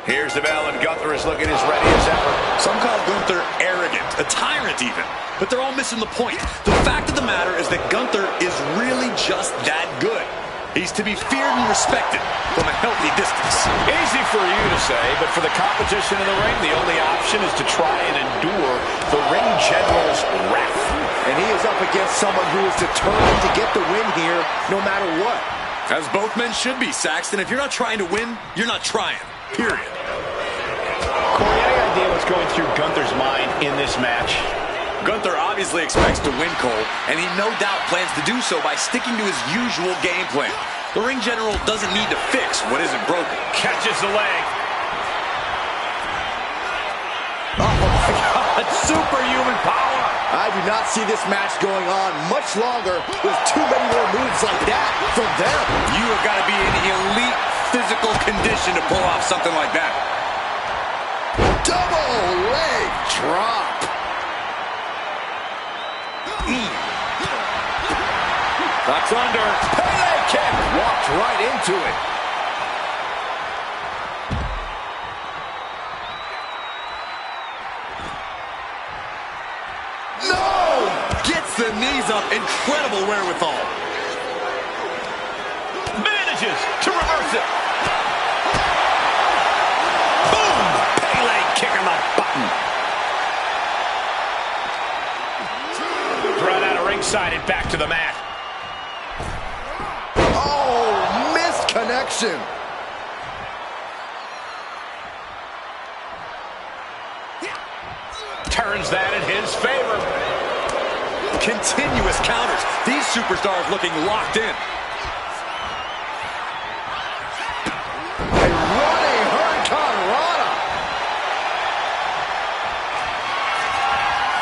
Here's the bell, and Gunther is looking as ready as ever. Some call Gunther arrogant, a tyrant even. But they're all missing the point. The fact of the matter is that Gunther is really just that good. He's to be feared and respected from a healthy distance. Easy for you to say, but for the competition in the ring, the only option is to try and endure the ring general's wrath. And he is up against someone who is determined to get the win here, no matter what. As both men should be, Saxton. If you're not trying to win, you're not trying. Period. Corey, any idea what's going through Gunther's mind in this match? Gunther obviously expects to win, Cole, and he no doubt plans to do so by sticking to his usual game plan. The ring general doesn't need to fix what isn't broken. Catches the leg. Oh my God, superhuman power! I do not see this match going on much longer with too many more moves like that from them. You have got to be in elite physical condition to pull off something like that. Double leg drop. Ducks under. Pele kick. Walked right into it. No! Gets the knees up. Incredible wherewithal. Manages to reverse it. Boom! Pele kick on the button. Brought out of ringside and back to the mat. Oh, missed connection. Turns that in his favor. Continuous counters. These superstars looking locked in. A running Hurricane Rana.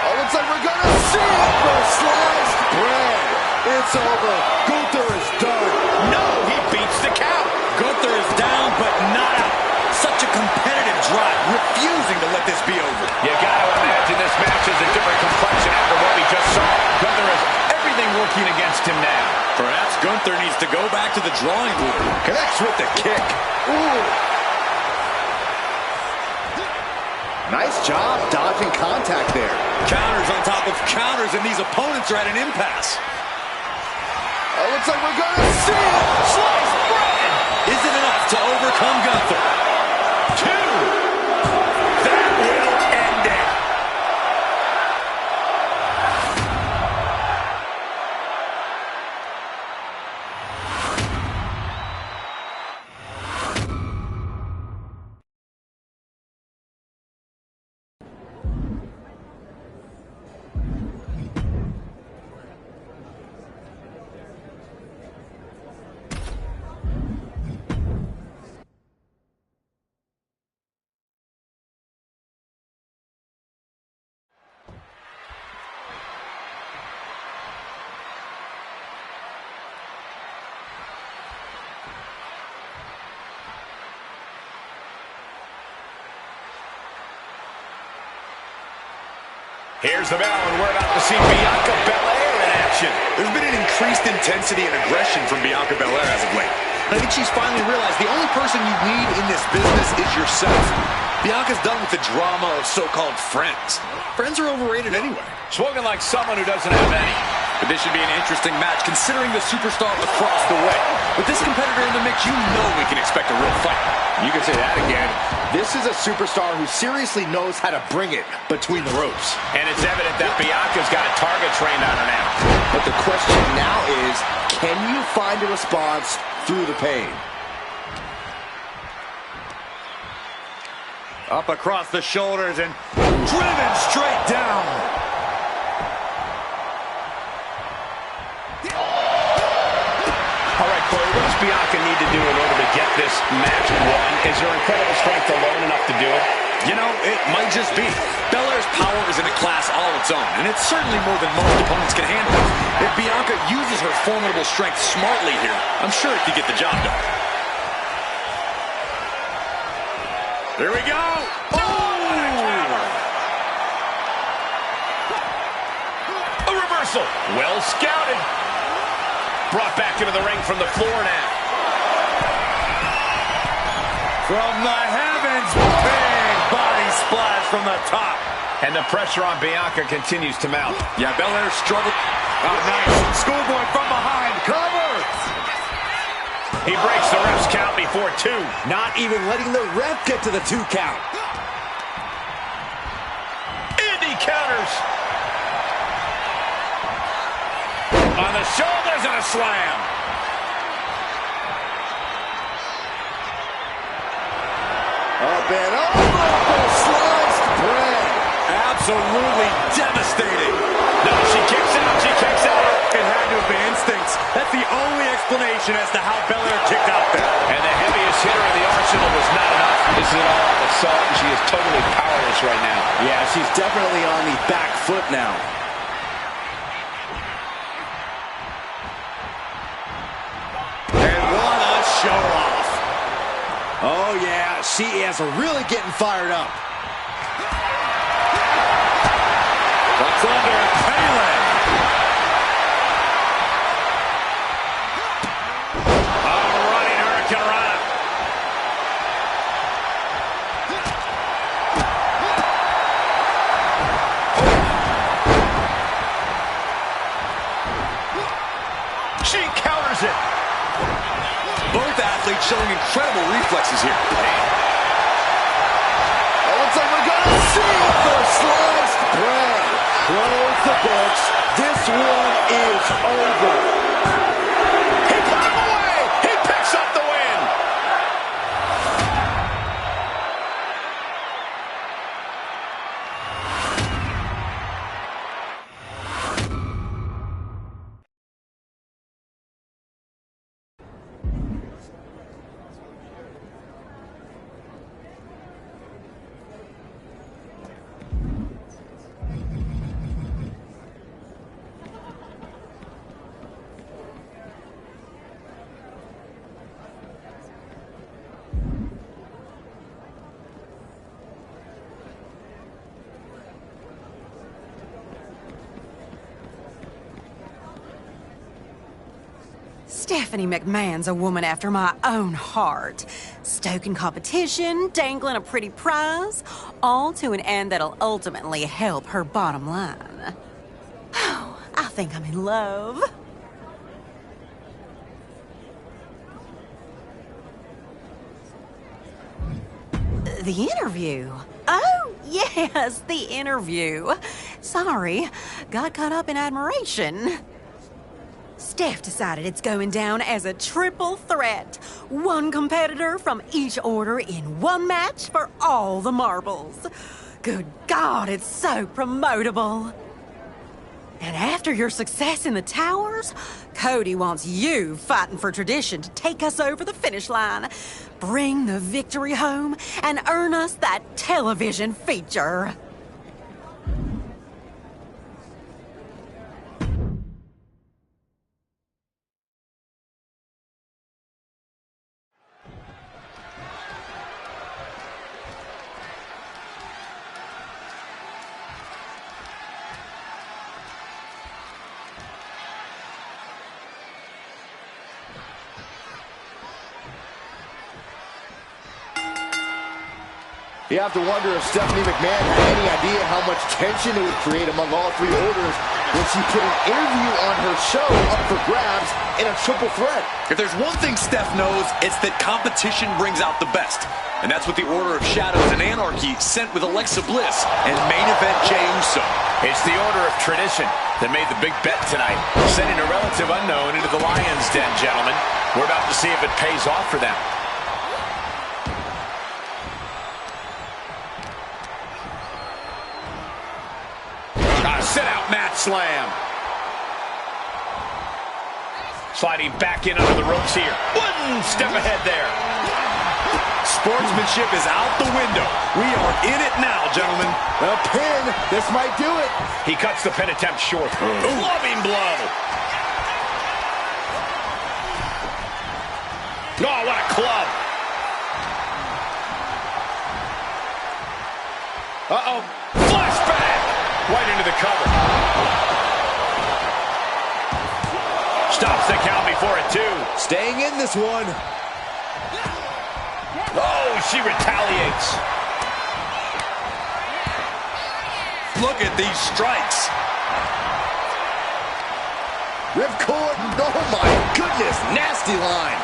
Oh, looks like we're gonna see it for sliced bread. It's over. Gunther is done. No, he beats the count. Gunther is down, but not out. Such a competitive drive, refusing to let this be over. You gotta imagine this match is a different complexion after what we just saw. Gunther has everything working against him now. Perhaps Gunther needs to go back to the drawing board. Connects with the kick. Ooh. Nice job dodging contact there. Counters on top of counters, and these opponents are at an impasse. Oh, looks like we're gonna see it. Sliced bread! Is it enough to overcome Gunther? Two! That will end it! Here's the bell, and we're about to see Bianca Belair in action. There's been an increased intensity and aggression from Bianca Belair as of late. And I think she's finally realized the only person you need in this business is yourself. Bianca's done with the drama of so-called friends. Friends are overrated anyway. Spoken like someone who doesn't have any. But this should be an interesting match considering the superstar across the way. With this competitor in the mix, you know we can expect a real fight. You can say that again. This is a superstar who seriously knows how to bring it between the ropes. And it's evident that Bianca's got a target trained on her now. But the question now is, can you find a response through the pain? Up across the shoulders and driven straight down. All right, Corey, what does Bianca need to do in order to get this match won? Is her incredible strength alone enough to do it? You know, it might just be. Belair's power is in a class all its own, and it's certainly more than most opponents can handle. If Bianca uses her formidable strength smartly here, I'm sure it could get the job done. Here we go. A reversal. Well scouted. Brought back into the ring from the floor now. From the heavens. Evans, big body splash from the top. And the pressure on Bianca continues to mount. Yeah, Belair struggled. Oh, nice. Schoolboy from behind. Cover. He breaks the ref's count before 2. Not even letting the ref get to the 2 count. Indy counters. On the shoulders and a slam. Up and over. Sliced bread. Absolutely devastating. No, she kicks out. She kicks out. It had to have been instincts. That's the only explanation as to how Belair kicked out there. And the heaviest hitter in the arsenal was not enough. This is an all-out assault, and she is totally powerless right now. Yeah, she's definitely on the back foot now. And what a show-off. Oh, yeah, she is really getting fired up. What's under Pele? Running Hurricane. She counters it. Both athletes showing incredible reflexes here. Oh, looks like we're going to see the sliced bread. Close the books. This one is over. He put him away. He picks up the win. Stephanie McMahon's a woman after my own heart. Stoking competition, dangling a pretty prize, all to an end that'll ultimately help her bottom line. Oh, I think I'm in love. The interview. Oh, yes, the interview. Sorry, got caught up in admiration. Steph decided it's going down as a triple threat. One competitor from each order in one match for all the marbles. Good God, it's so promotable. And after your success in the towers, Cody wants you fighting for tradition to take us over the finish line. Bring the victory home and earn us that television feature. You have to wonder if Stephanie McMahon had any idea how much tension it would create among all 3 orders when she put an interview on her show up for grabs in a triple threat. If there's one thing Steph knows, it's that competition brings out the best. And that's what the Order of Shadows and Anarchy sent with Alexa Bliss and main event Jey Uso. It's the Order of Tradition that made the big bet tonight, sending a relative unknown into the Lion's Den, gentlemen. We're about to see if it pays off for them. Sit-out mat slam. Sliding back in under the ropes here. One step ahead there. Sportsmanship is out the window. We are in it now, gentlemen. A pin. This might do it. He cuts the pin attempt short. Loving blow. Oh, what a club. Uh-oh. Flashback. Right into the cover. Stops the count before a 2. Staying in this one. Oh, she retaliates. Look at these strikes. Ripcord, oh my goodness, nasty line.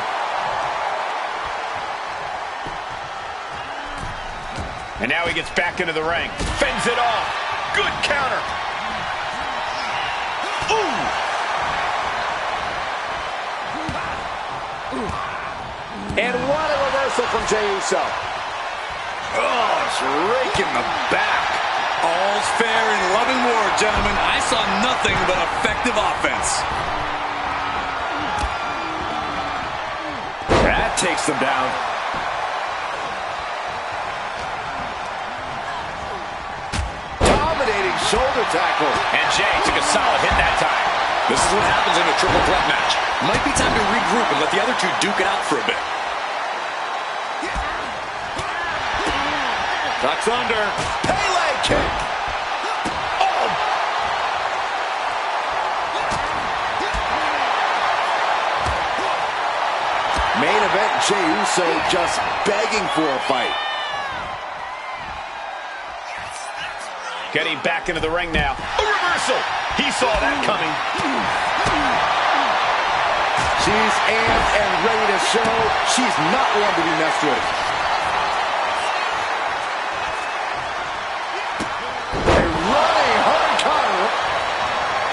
And now he gets back into the ring. Fends it off. Good counter. Ooh. And what a reversal from Jey Uso. Oh, it's raking the back. All's fair in love and war, gentlemen. I saw nothing but effective offense. That takes them down. Dominating shoulder tackle. And Jey took a solid hit that time. This is what happens in a triple threat match. Might be time to regroup and let the other two duke it out for a bit. Ducks under. Pele kick. Oh. Main event, Jey Uso just begging for a fight. Getting back into the ring now. A reversal. He saw that coming. She's amped and ready to show she's not one to be messed with. A running hard counter.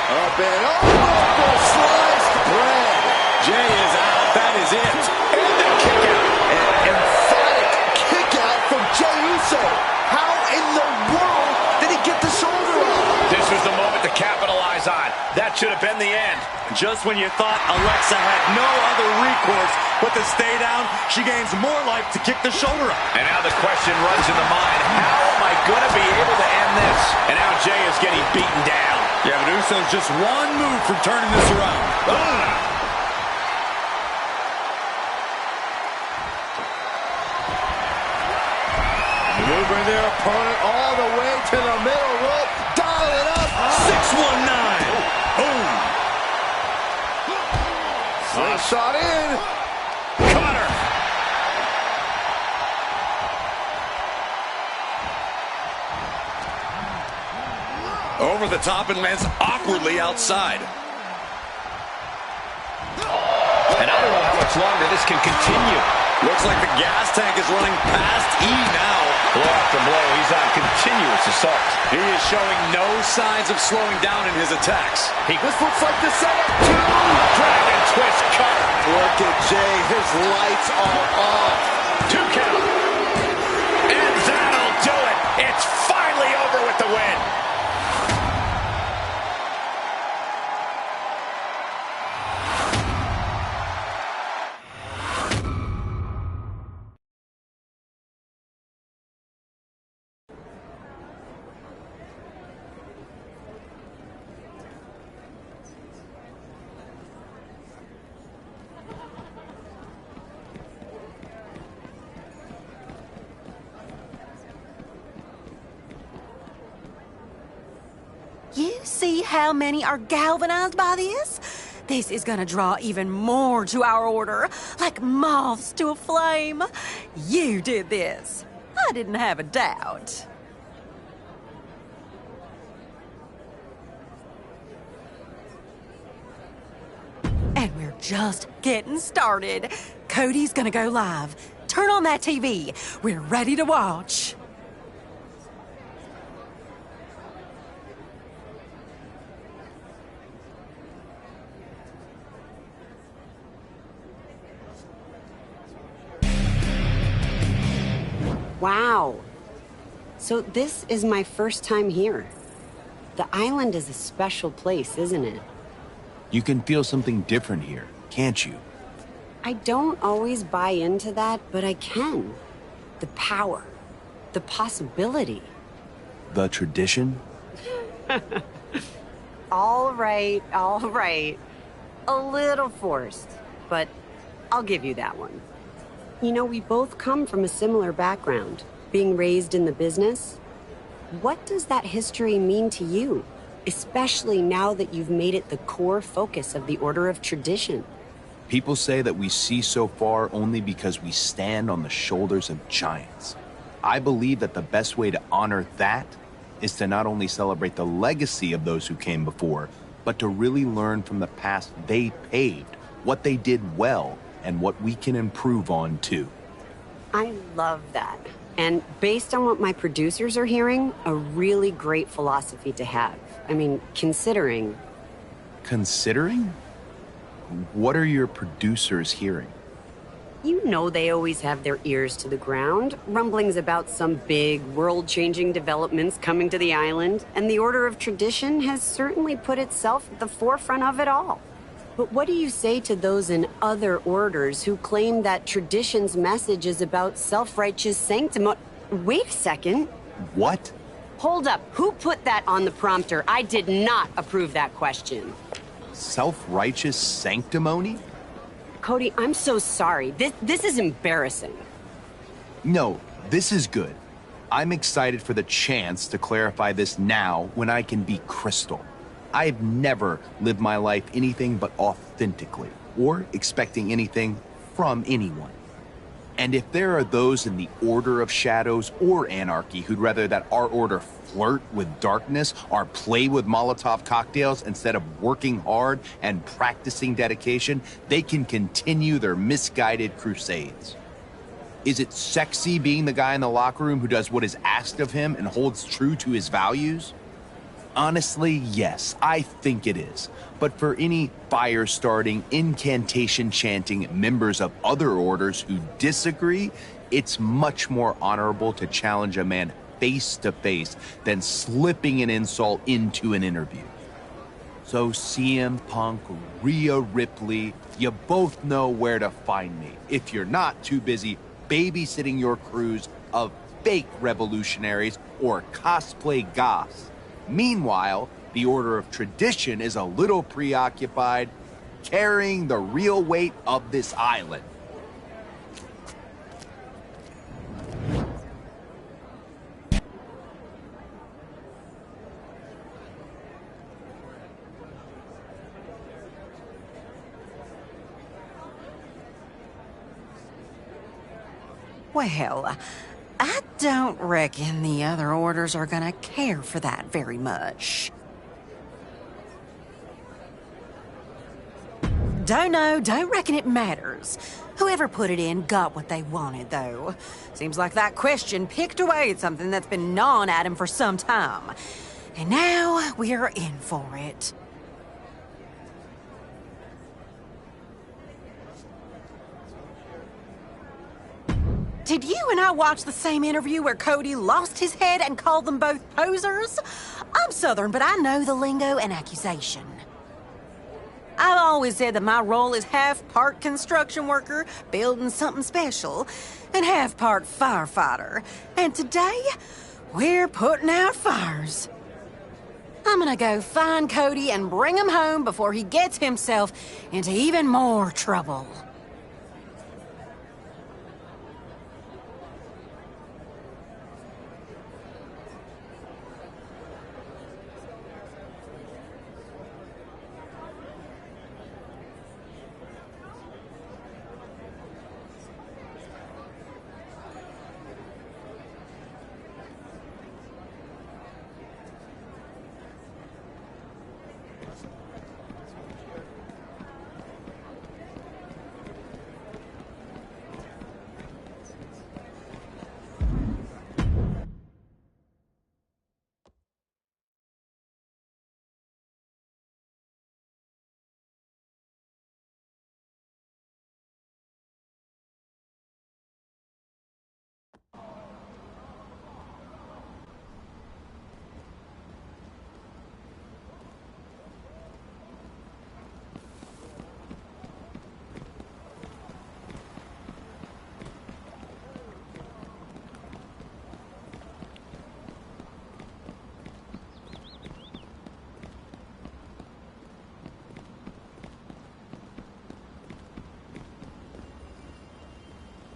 Up and over for sliced bread. Jey is out. That is it. And the kick out. An emphatic kick out from Jey Uso. How in the world did he get the shoulder off? This was the moment to capitalize on. That should have been the end. Just when you thought Alexa had no other recourse but to stay down, she gains more life to kick the shoulder up. And now the question runs in the mind, how am I going to be able to end this? And now Jey is getting beaten down. Yeah, but Uso's just one move from turning this around. Maneuvering their opponent all the way to the middle rope. Dial it up. 619. Boom. Slingshot in. Cutter. Over the top and lands awkwardly outside. And I don't know how much longer this can continue. Looks like the gas tank is running past E now. Blow after blow, he's on continuous assault. He is showing no signs of slowing down in his attacks. This looks like the setup. Dragon twist cutter. Look at Jey. His lights are off. 2 count. And that'll do it. It's finally over with the win. You see how many are galvanized by this? This is gonna draw even more to our order, like moths to a flame. You did this. I didn't have a doubt. And we're just getting started. Cody's gonna go live. Turn on that TV. We're ready to watch. Wow. So this is my first time here. The island is a special place, isn't it? You can feel something different here, can't you? I don't always buy into that, but I can. The power, the possibility. The tradition? All right, all right. A little forced, but I'll give you that one. You know, we both come from a similar background, being raised in the business. What does that history mean to you, especially now that you've made it the core focus of the Order of Tradition? People say that we see so far only because we stand on the shoulders of giants. I believe that the best way to honor that is to not only celebrate the legacy of those who came before, but to really learn from the past they paved, what they did well, and what we can improve on too. I love that. And based on what my producers are hearing, a really great philosophy to have. I mean, considering... Considering? What are your producers hearing? You know they always have their ears to the ground. Rumblings about some big, world-changing developments coming to the island, and the Order of Tradition has certainly put itself at the forefront of it all. But what do you say to those in other orders who claim that Tradition's message is about self-righteous sanctimony? Wait a second. What? Hold up. Who put that on the prompter? I did not approve that question. Self-righteous sanctimony? Cody, I'm so sorry. This is embarrassing. No, this is good. I'm excited for the chance to clarify this now when I can be crystal. I've never lived my life anything but authentically, or expecting anything from anyone. And if there are those in the Order of Shadows or Anarchy who'd rather that our order flirt with darkness or play with Molotov cocktails instead of working hard and practicing dedication, they can continue their misguided crusades. Is it sexy being the guy in the locker room who does what is asked of him and holds true to his values? Honestly, yes, I think it is. But for any fire-starting, incantation-chanting members of other orders who disagree, it's much more honorable to challenge a man face-to-face than slipping an insult into an interview. So CM Punk, Rhea Ripley, you both know where to find me if you're not too busy babysitting your crews of fake revolutionaries or cosplay goths. Meanwhile, the Order of Tradition is a little preoccupied carrying the real weight of this island. Well, I don't reckon the other orders are gonna care for that very much. Don't know, don't reckon it matters. Whoever put it in got what they wanted, though. Seems like that question picked away at something that's been gnawing at him for some time. And now we're in for it. Did you and I watch the same interview where Cody lost his head and called them both posers? I'm Southern, but I know the lingo and accusation. I've always said that my role is half part construction worker, building something special, and half part firefighter. And today, we're putting out fires. I'm gonna go find Cody and bring him home before he gets himself into even more trouble.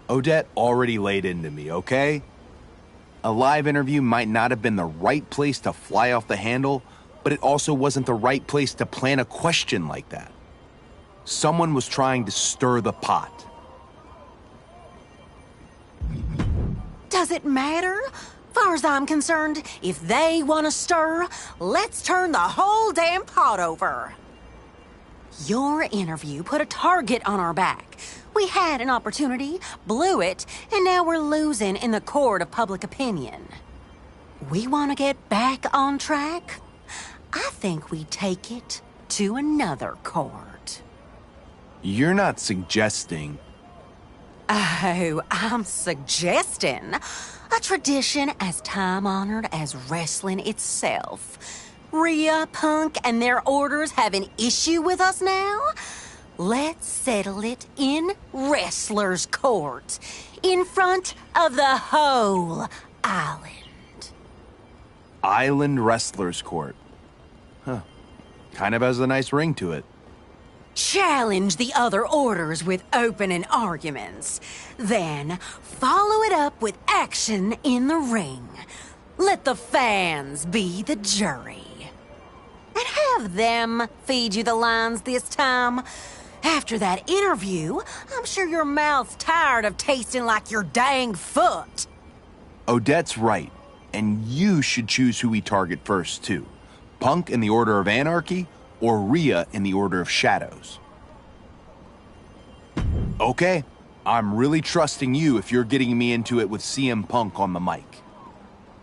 Odette already laid into me, okay? A live interview might not have been the right place to fly off the handle, but it also wasn't the right place to plan a question like that. Someone was trying to stir the pot. Does it matter? Far as I'm concerned, if they want to stir, let's turn the whole damn pot over. Your interview put a target on our back. We had an opportunity, blew it, and now we're losing in the court of public opinion. We want to get back on track? I think we take it to another court. You're not suggesting... Oh, I'm suggesting a tradition as time-honored as wrestling itself. Rhea, Punk, and their orders have an issue with us now? Let's settle it in wrestler's court, in front of the whole island. Island Wrestlers Court. Huh. Kind of has a nice ring to it. Challenge the other orders with opening arguments. Then follow it up with action in the ring. Let the fans be the jury. And have them feed you the lines this time. After that interview, I'm sure your mouth's tired of tasting like your dang foot. Odette's right, and you should choose who we target first, too. Punk in the Order of Anarchy, or Rhea in the Order of Shadows. Okay, I'm really trusting you if you're getting me into it with CM Punk on the mic.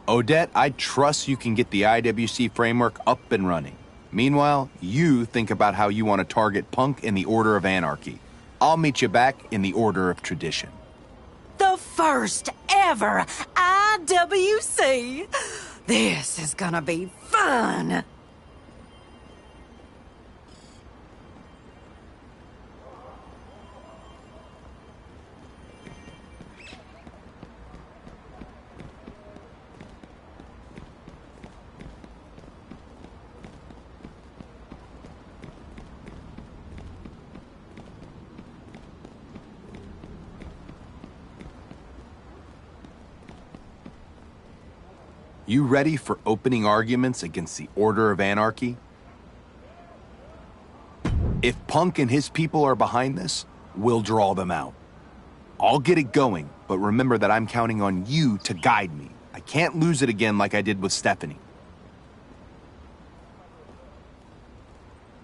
Odette, I trust you can get the IWC framework up and running. Meanwhile, you think about how you want to target Punk in the Order of Anarchy. I'll meet you back in the Order of Tradition. The first ever IWC. This is gonna be fun. You ready for opening arguments against the Order of Anarchy? If Punk and his people are behind this, we'll draw them out. I'll get it going, but remember that I'm counting on you to guide me. I can't lose it again like I did with Stephanie.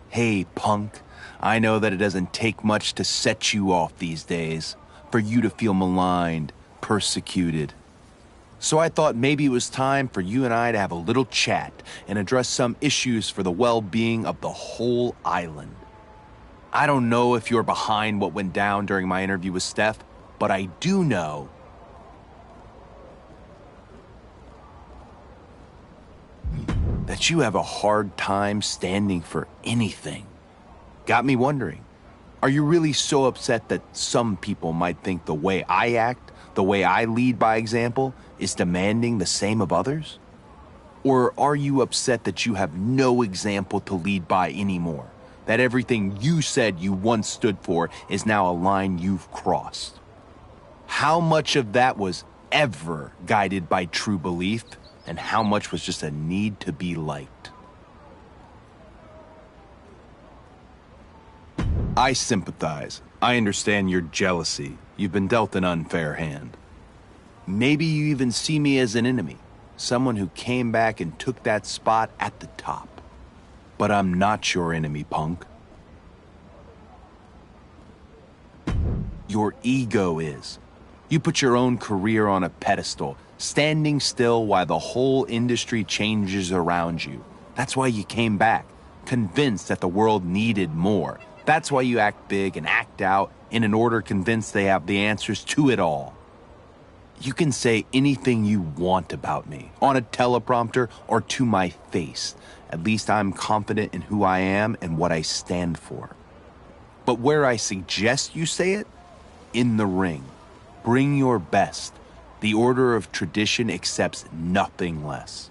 Hey, Punk, I know that it doesn't take much to set you off these days, for you to feel maligned, persecuted. So I thought maybe it was time for you and I to have a little chat and address some issues for the well-being of the whole island. I don't know if you're behind what went down during my interview with Steph, but I do know that you have a hard time standing for anything. Got me wondering, are you really so upset that some people might think the way I act, the way I lead by example, is demanding the same of others? Or are you upset that you have no example to lead by anymore? That everything you said you once stood for is now a line you've crossed? How much of that was ever guided by true belief, and how much was just a need to be liked? I sympathize. I understand your jealousy. You've been dealt an unfair hand. Maybe you even see me as an enemy, someone who came back and took that spot at the top. But I'm not your enemy, Punk. Your ego is. You put your own career on a pedestal, standing still while the whole industry changes around you. That's why you came back, convinced that the world needed more. That's why you act big and act out in order convinced they have the answers to it all. You can say anything you want about me, on a teleprompter or to my face. At least I'm confident in who I am and what I stand for. But where I suggest you say it? In the ring. Bring your best. The Order of Tradition accepts nothing less.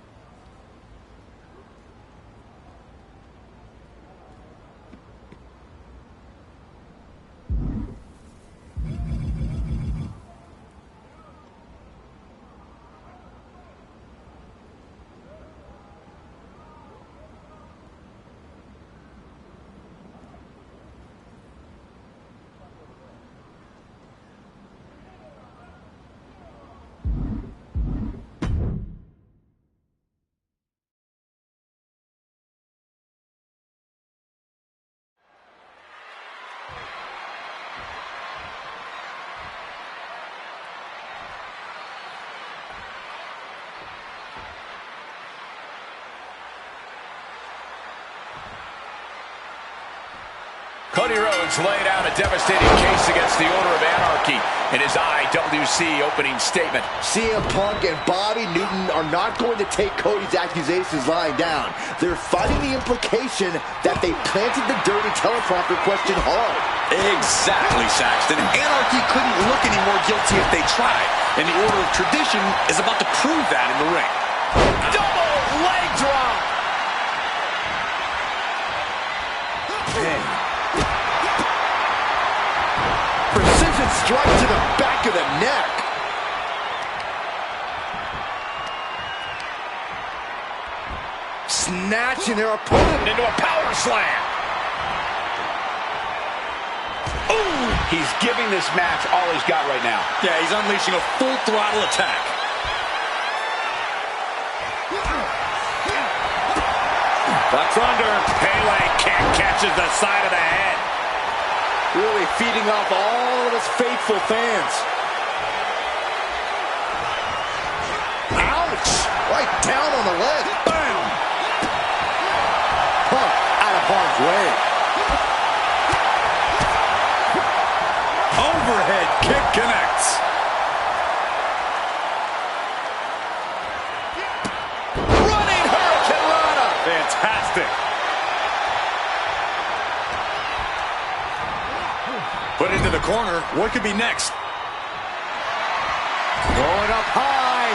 Cody Rhodes laid out a devastating case against the Order of Anarchy in his IWC opening statement. CM Punk and Bobby Newton are not going to take Cody's accusations lying down. They're fighting the implication that they planted the dirty teleprompter question hard. Exactly, Saxton. Anarchy couldn't look any more guilty if they tried. And the Order of Tradition is about to prove that in the ring. Double leg drop. Precision strike to the back of the neck. Snatching their opponent Into a power slam. Ooh, he's giving this match all he's got right now. Yeah, he's unleashing a full throttle attack. Ducks under. Pele kick catches the side of the head. really feeding off all of his faithful fans. Ouch! Right down on the leg. Bam! Punk out of harm's way. Overhead kick connects. Running Hurricane Rana. Fantastic. Put into the corner. What could be next? Going up high.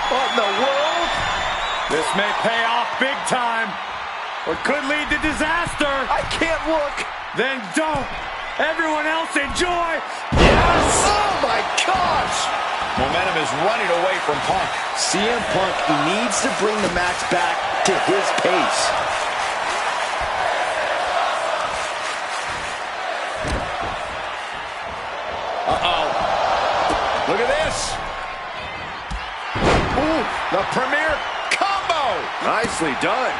What in the world? This may pay off big time, or could lead to disaster. I can't look. Then don't. Everyone else enjoy. Yes! Oh my gosh! Momentum is running away from Punk. CM Punk needs to bring the match back to his pace. Uh-oh. Look at this. Ooh, the premier combo. Nicely done.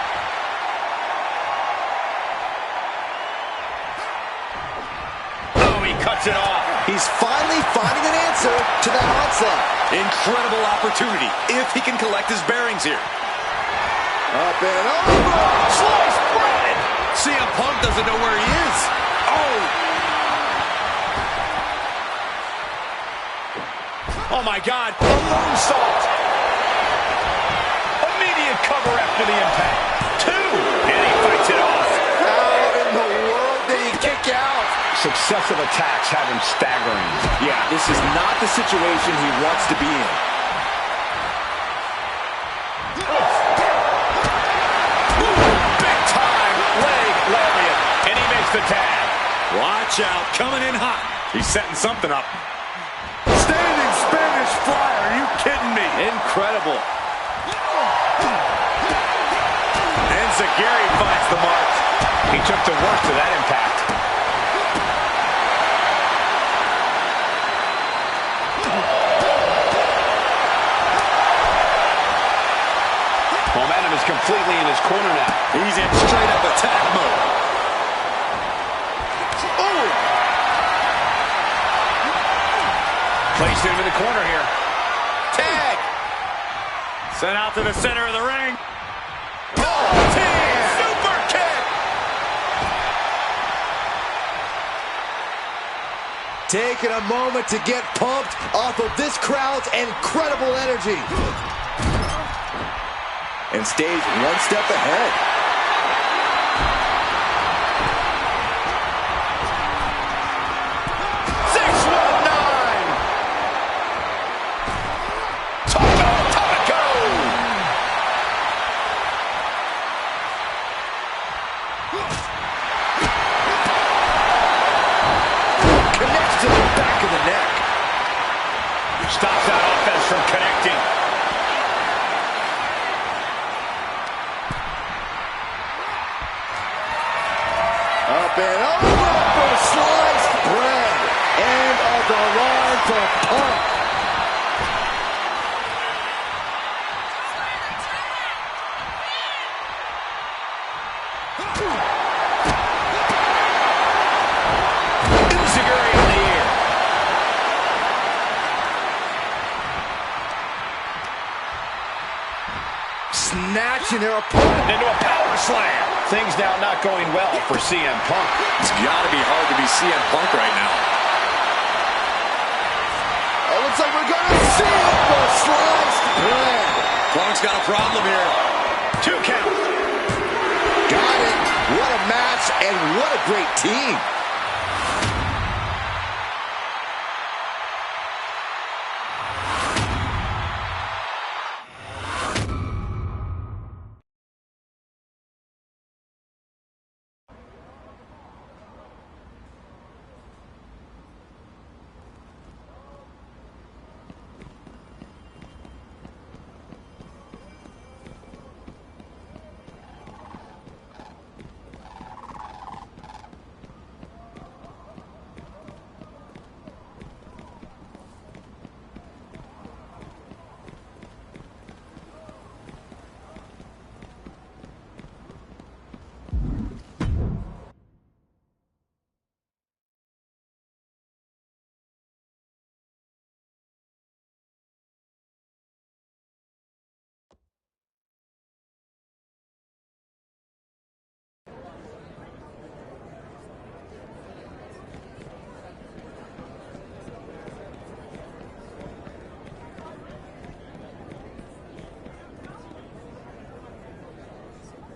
Oh, he cuts it off. He's finally finding an answer to that onslaught. Incredible opportunity if he can collect his bearings here. Up and over. Sliced bread. CM Punk doesn't know where he is. Oh my God, a moonsault. Immediate cover after the impact. Two, and he fights it off. How in the world did he kick out? Successive attacks have him staggering. Yeah, this is not the situation he wants to be in. Big time leg lariat, and he makes the tag. Watch out, coming in hot. He's setting something up. Standing Spanish fly, are you kidding me? Incredible. And Zagiri finds the mark. He took the worst of that impact. Momentum is completely in his corner now. He's in straight up attack mode. Oh! Placed him in the corner here. Tag! Sent out to the center of the ring. Super kick! Taking a moment to get pumped off of this crowd's incredible energy. And stays one step ahead. Connects to the back of the neck. Stops that offense from connecting. Up and over for sliced bread. End of the line for Punk. Uziguri in the air. Snatching their opponent Into a power slam. Things now not going well for CM Punk. It's got to be hard to be CM Punk right now. Oh, looks like we're going to see the sliced bread. Punk's got a problem here. 2 count. Got it. What a match and what a great team.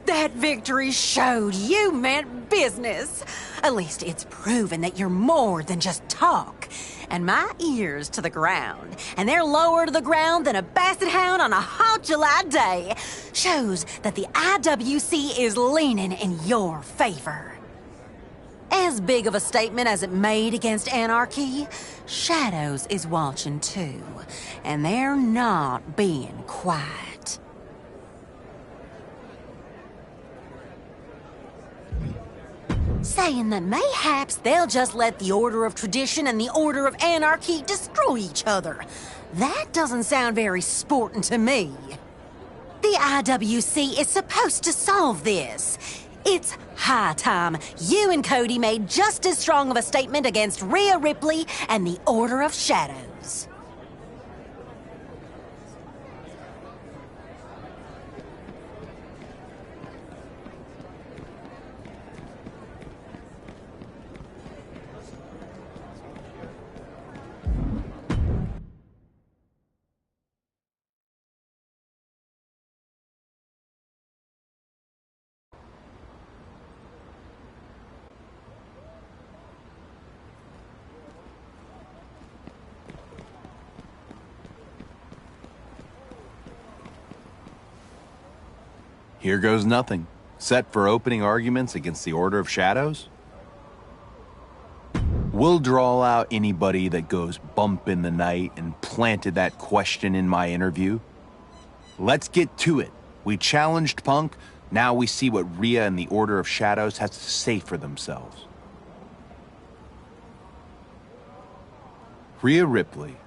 That victory showed you meant business. At least it's proven that you're more than just talk. And my ears to the ground, and they're lower to the ground than a basset hound on a hot July day, shows that the IWC is leaning in your favor. As big of a statement as it made against Anarchy, Shadows is watching too, and they're not being quiet. Saying that mayhaps they'll just let the Order of Tradition and the Order of Anarchy destroy each other. That doesn't sound very sporting to me. The IWC is supposed to solve this. It's high time you and Cody made just as strong of a statement against Rhea Ripley and the Order of Shadows. Here goes nothing. Set for opening arguments against the Order of Shadows? We'll draw out anybody that goes bump in the night and planted that question in my interview. Let's get to it. We challenged Punk. Now we see what Rhea and the Order of Shadows has to say for themselves. Rhea Ripley.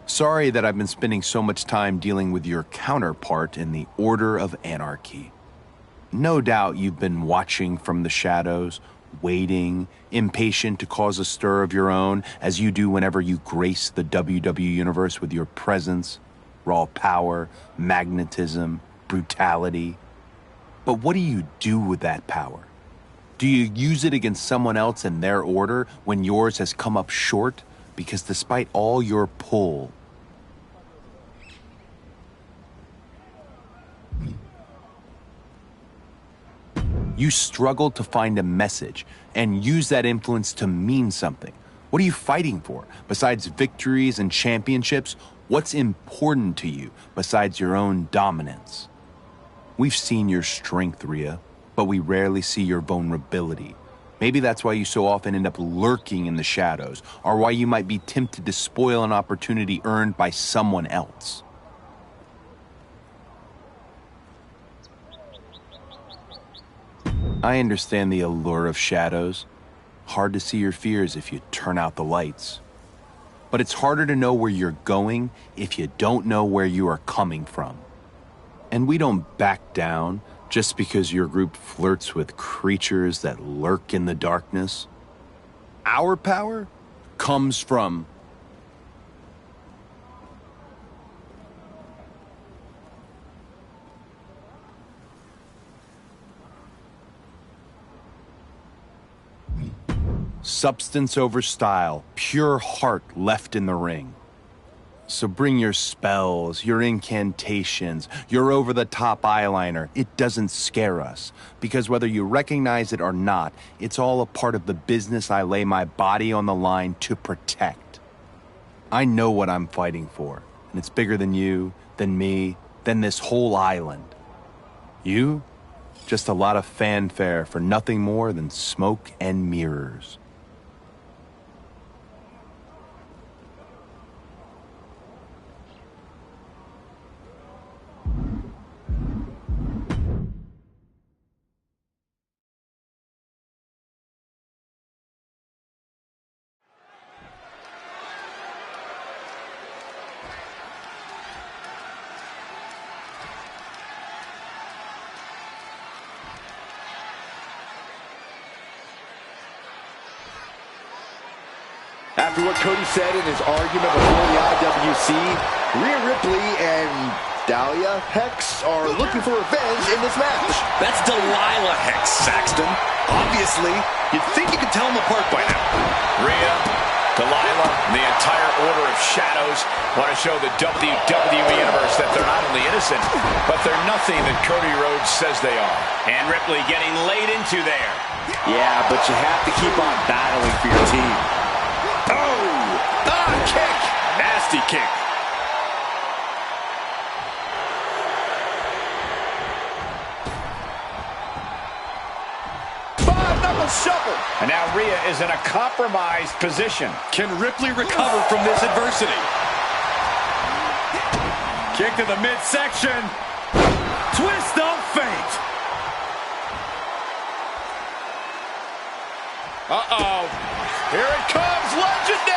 Sorry that I've been spending so much time dealing with your counterpart in the Order of Anarchy. No doubt you've been watching from the shadows, waiting, impatient to cause a stir of your own, as you do whenever you grace the WWE Universe with your presence, raw power, magnetism, brutality. But what do you do with that power? Do you use it against someone else in their order when yours has come up short? Because despite all your pull, you struggle to find a message and use that influence to mean something. What are you fighting for? Besides victories and championships, what's important to you besides your own dominance? We've seen your strength, Rhea, but we rarely see your vulnerability. Maybe that's why you so often end up lurking in the shadows, or why you might be tempted to spoil an opportunity earned by someone else. I understand the allure of shadows. Hard to see your fears if you turn out the lights. But it's harder to know where you're going if you don't know where you are coming from. And we don't back down just because your group flirts with creatures that lurk in the darkness. Our power comes from substance over style, pure heart left in the ring. So bring your spells, your incantations, your over-the-top eyeliner. It doesn't scare us, because whether you recognize it or not, it's all a part of the business I lay my body on the line to protect. I know what I'm fighting for, and it's bigger than you, than me, than this whole island. You? Just a lot of fanfare for nothing more than smoke and mirrors. After what Cody said in his argument before the IWC, Rhea Ripley and Dahlia Hex are looking for revenge in this match. That's Delilah Hex, Saxton. Obviously, you'd think you could tell them apart by now. Rhea, Delilah, and the entire Order of Shadows want to show the WWE Universe that they're not only innocent, but they're nothing that Cody Rhodes says they are. And Ripley getting laid into there. Yeah, but you have to keep on battling for your team. Kick! Nasty kick. Five-knuckle shuffle. And now Rhea is in a compromised position. Can Ripley recover from this adversity? Kick to the midsection. Twist of fate. Uh-oh. Here it comes, legendary!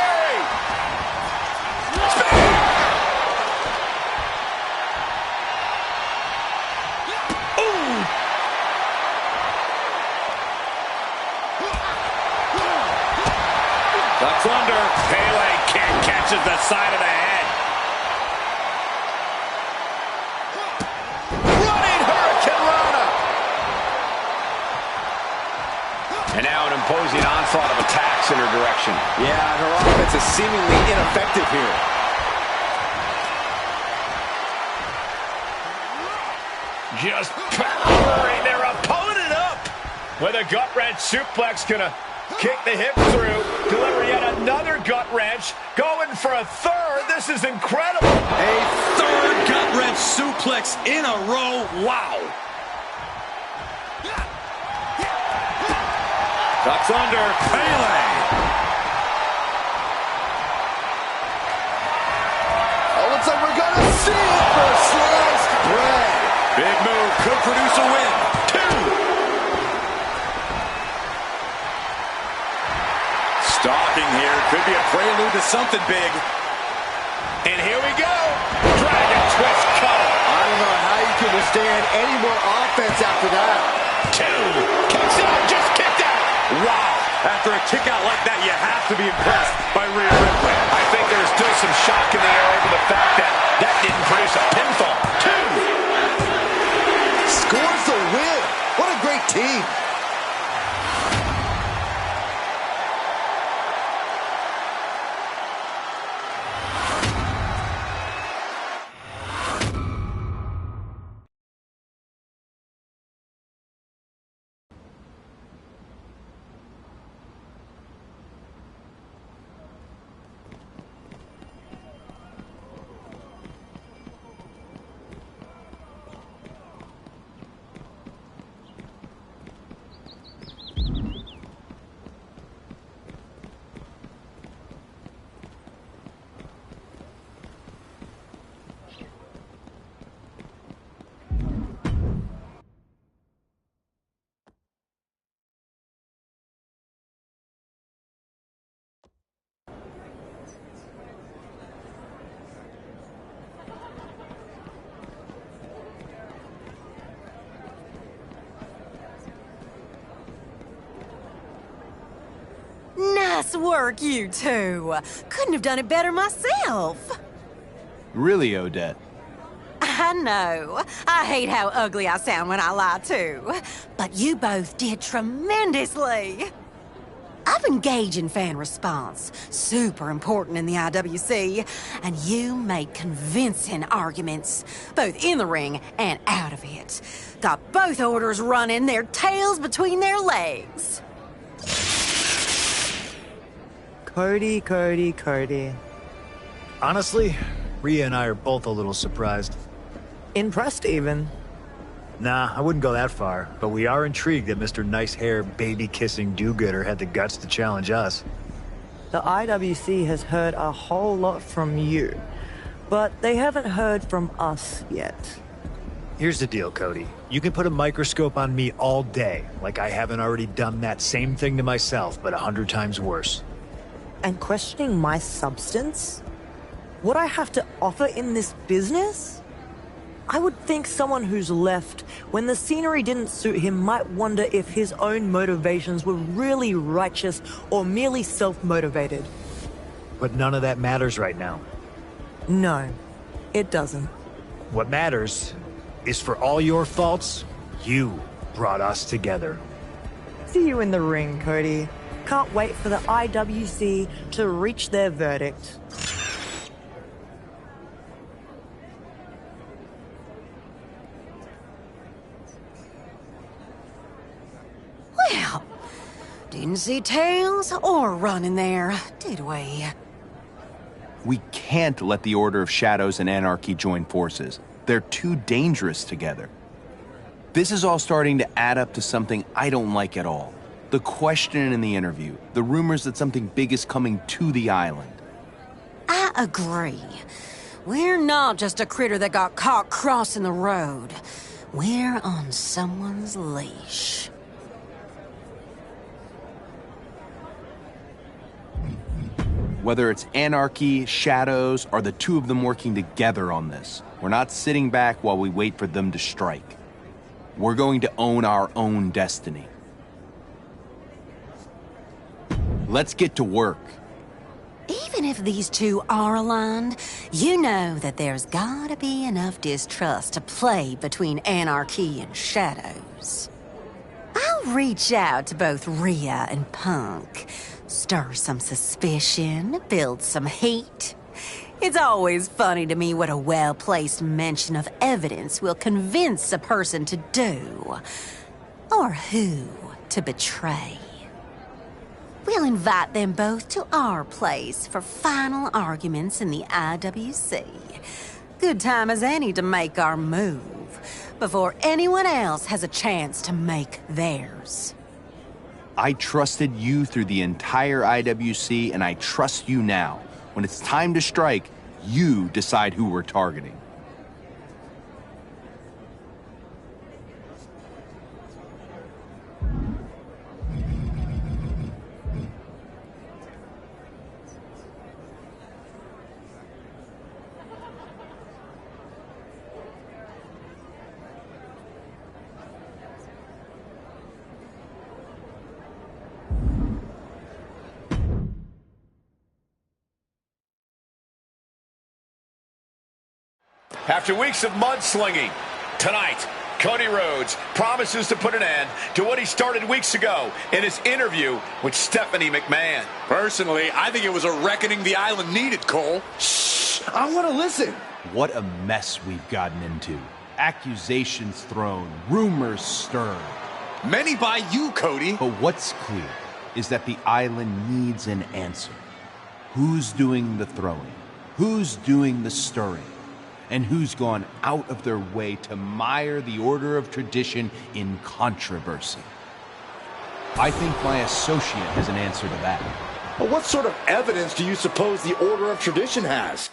Ducks under. Pele kick catches the side of the head. Running Hurricane Rana. And now an imposing onslaught of attacks in her direction. Yeah, her offense is seemingly ineffective here. Just powering their opponent up. With a gut-wrench suplex, gonna kick the hip through, deliver yet another gut wrench, going for a third. This is incredible. A third gut wrench suplex in a row. Wow. Ducks under. Pele. Oh, looks like we're gonna see it for sliced bread. Big move could produce a win. 2. Stalking here could be a prelude to something big. And here we go. Dragon twist cutter. I don't know how you can withstand any more offense after that. 2. Kicks out, just kicked out. Wow. After a kick out like that, you have to be impressed by Rhea Ripley. I think there's still some shock in the air over the fact that that didn't produce a pinfall. 2. Scores the win. What a great team. Nice work, you two. Couldn't have done it better myself. Really, Odette? I know. I hate how ugly I sound when I lie, too. But you both did tremendously. I've engaging fan response, super important in the IWC, and you make convincing arguments, both in the ring and out of it. Got both orders running, their tails between their legs. Cody. Honestly, Rhea and I are both a little surprised. Impressed, even. Nah, I wouldn't go that far, but we are intrigued that Mr. Nice Hair, baby-kissing do-gooder had the guts to challenge us. The IWC has heard a whole lot from you, but they haven't heard from us yet. Here's the deal, Cody. You can put a microscope on me all day, like I haven't already done that same thing to myself, but 100 times worse. And questioning my substance? What I have to offer in this business? I would think someone who's left when the scenery didn't suit him might wonder if his own motivations were really righteous or merely self-motivated. But none of that matters right now. No, it doesn't. What matters is for all your faults, you brought us together. See you in the ring, Cody. Can't wait for the IWC to reach their verdict. Well, didn't see tails or running there, did we? We can't let the Order of Shadows and Anarchy join forces. They're too dangerous together. This is all starting to add up to something I don't like at all. The question in the interview, the rumors that something big is coming to the island. I agree. We're not just a critter that got caught crossing the road. We're on someone's leash. Whether it's Anarchy, Shadows, or the two of them working together on this, we're not sitting back while we wait for them to strike. We're going to own our own destiny. Let's get to work. Even if these two are aligned, you know that there's gotta be enough distrust to play between Anarchy and Shadows. I'll reach out to both Rhea and Punk. Stir some suspicion, build some heat. It's always funny to me what a well-placed mention of evidence will convince a person to do, or who to betray. We'll invite them both to our place for final arguments in the IWC. Good time as any to make our move, before anyone else has a chance to make theirs. I trusted you through the entire IWC, and I trust you now. When it's time to strike, you decide who we're targeting. After weeks of mudslinging, tonight, Cody Rhodes promises to put an end to what he started weeks ago in his interview with Stephanie McMahon. Personally, I think it was a reckoning the island needed, Cole. Shh, I want to listen. What a mess we've gotten into. Accusations thrown, rumors stirred. Many by you, Cody. But what's clear is that the island needs an answer. Who's doing the throwing? Who's doing the stirring? And who's gone out of their way to mire the order of tradition in controversy? I think my associate has an answer to that. But what sort of evidence do you suppose the Order of Tradition has?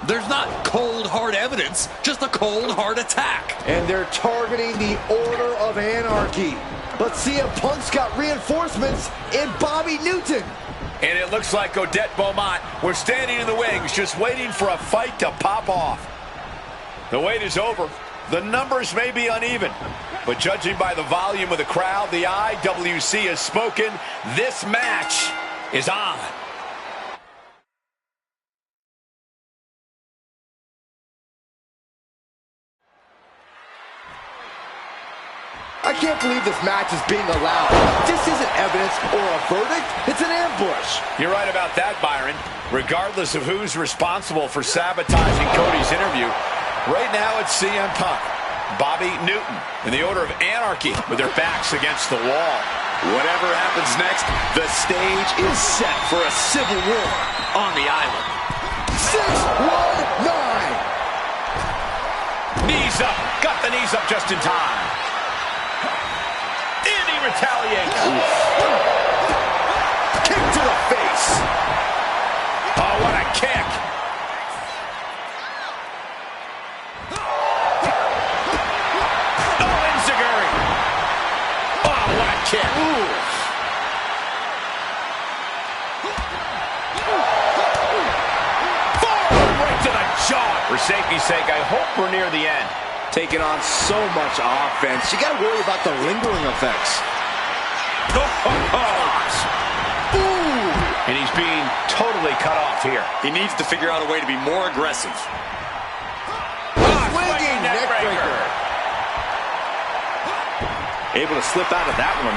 There's not cold, hard evidence, just a cold, hard attack. And they're targeting the Order of Anarchy. But CM Punk's got reinforcements in Bobby Newton. And it looks like Odette Beaumont, we're standing in the wings, just waiting for a fight to pop off. The wait is over. The numbers may be uneven, but judging by the volume of the crowd, the IWC has spoken. This match is on. I can't believe this match is being allowed. This isn't evidence or a verdict. It's an ambush. You're right about that, Byron. Regardless of who's responsible for sabotaging Cody's interview, right now it's CM Punk, Bobby Newton, and the Order of Anarchy with their backs against the wall. Whatever happens next, the stage is set for a civil war on the island. 619. Knees up. Got the knees up just in time. And he retaliates. Kick to the face. Oh, what a kick. Oh, Enziguri. Oh, what a kick. Forward right to the jaw. For safety's sake, I hope we're near the end. Taking on so much offense. You got to worry about the lingering effects. And he's being totally cut off here. He needs to figure out a way to be more aggressive. Swinging neck breaker. Able to slip out of that one.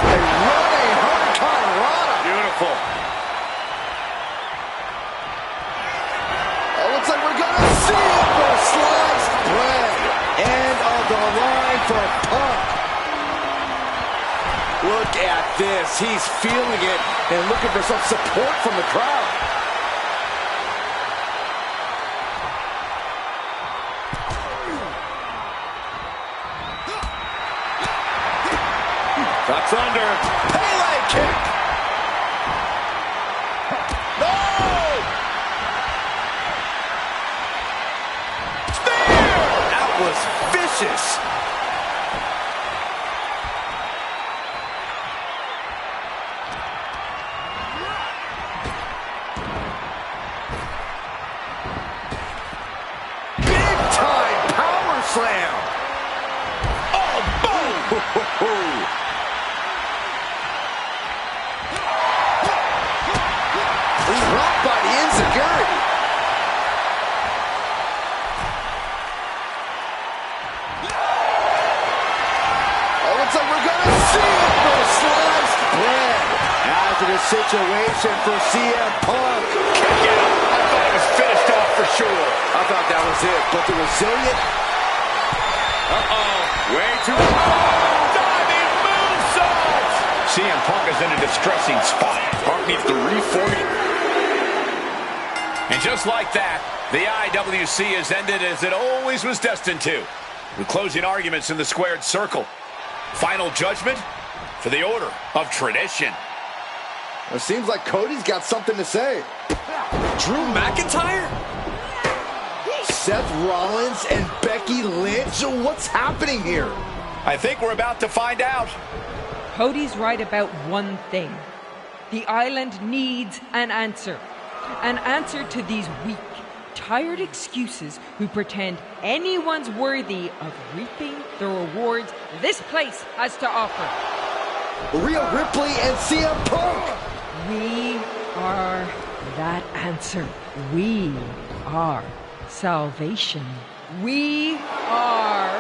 A running hurricanrana. Beautiful. Looks like we're going to see it for sliced bread. End of the line for Punk. Look at this. He's feeling it and looking for some support from the crowd. Ducks under. Pele kick. No! That was vicious. Big time power slam. Oh, boom! He's rocked by the Enziguri. Looks like we're going to see it for sliced bread. Hazardous situation for CM Punk. Kick out. I thought it was finished off for sure. I thought that was it, but the resilient. Way too Diving moonsault. CM Punk is in a distressing spot. Punk needs to reformulate. And just like that, the IWC has ended as it always was destined to, with closing arguments in the squared circle. Final judgment for the Order of Tradition. It seems like Cody's got something to say. Drew McIntyre? Seth Rollins and Becky Lynch? What's happening here? I think we're about to find out. Cody's right about one thing. The island needs an answer. An answer to these weak, tired excuses who pretend anyone's worthy of reaping the rewards this place has to offer. Rhea Ripley and CM Punk. We are that answer. We are salvation. We are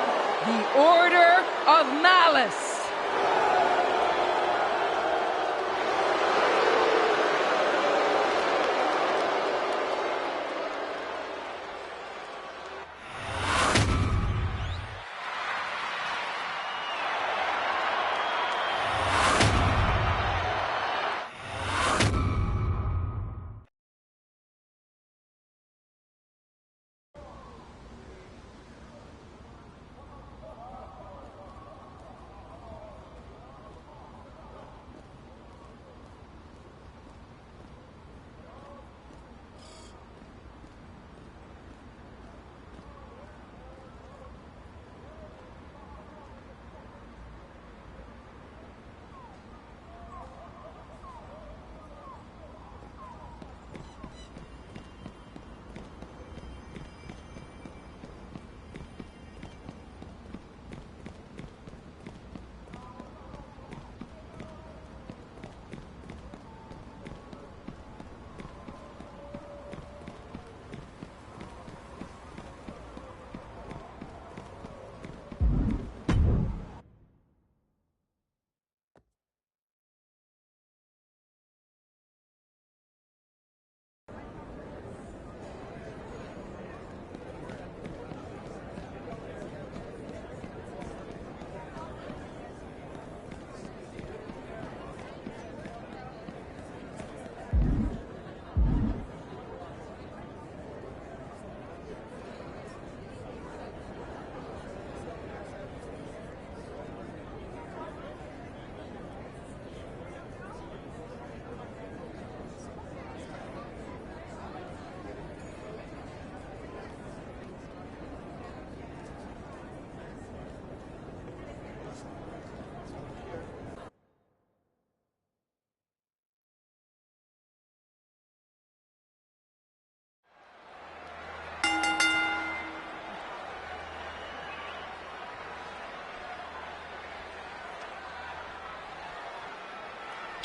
the Order of Malice.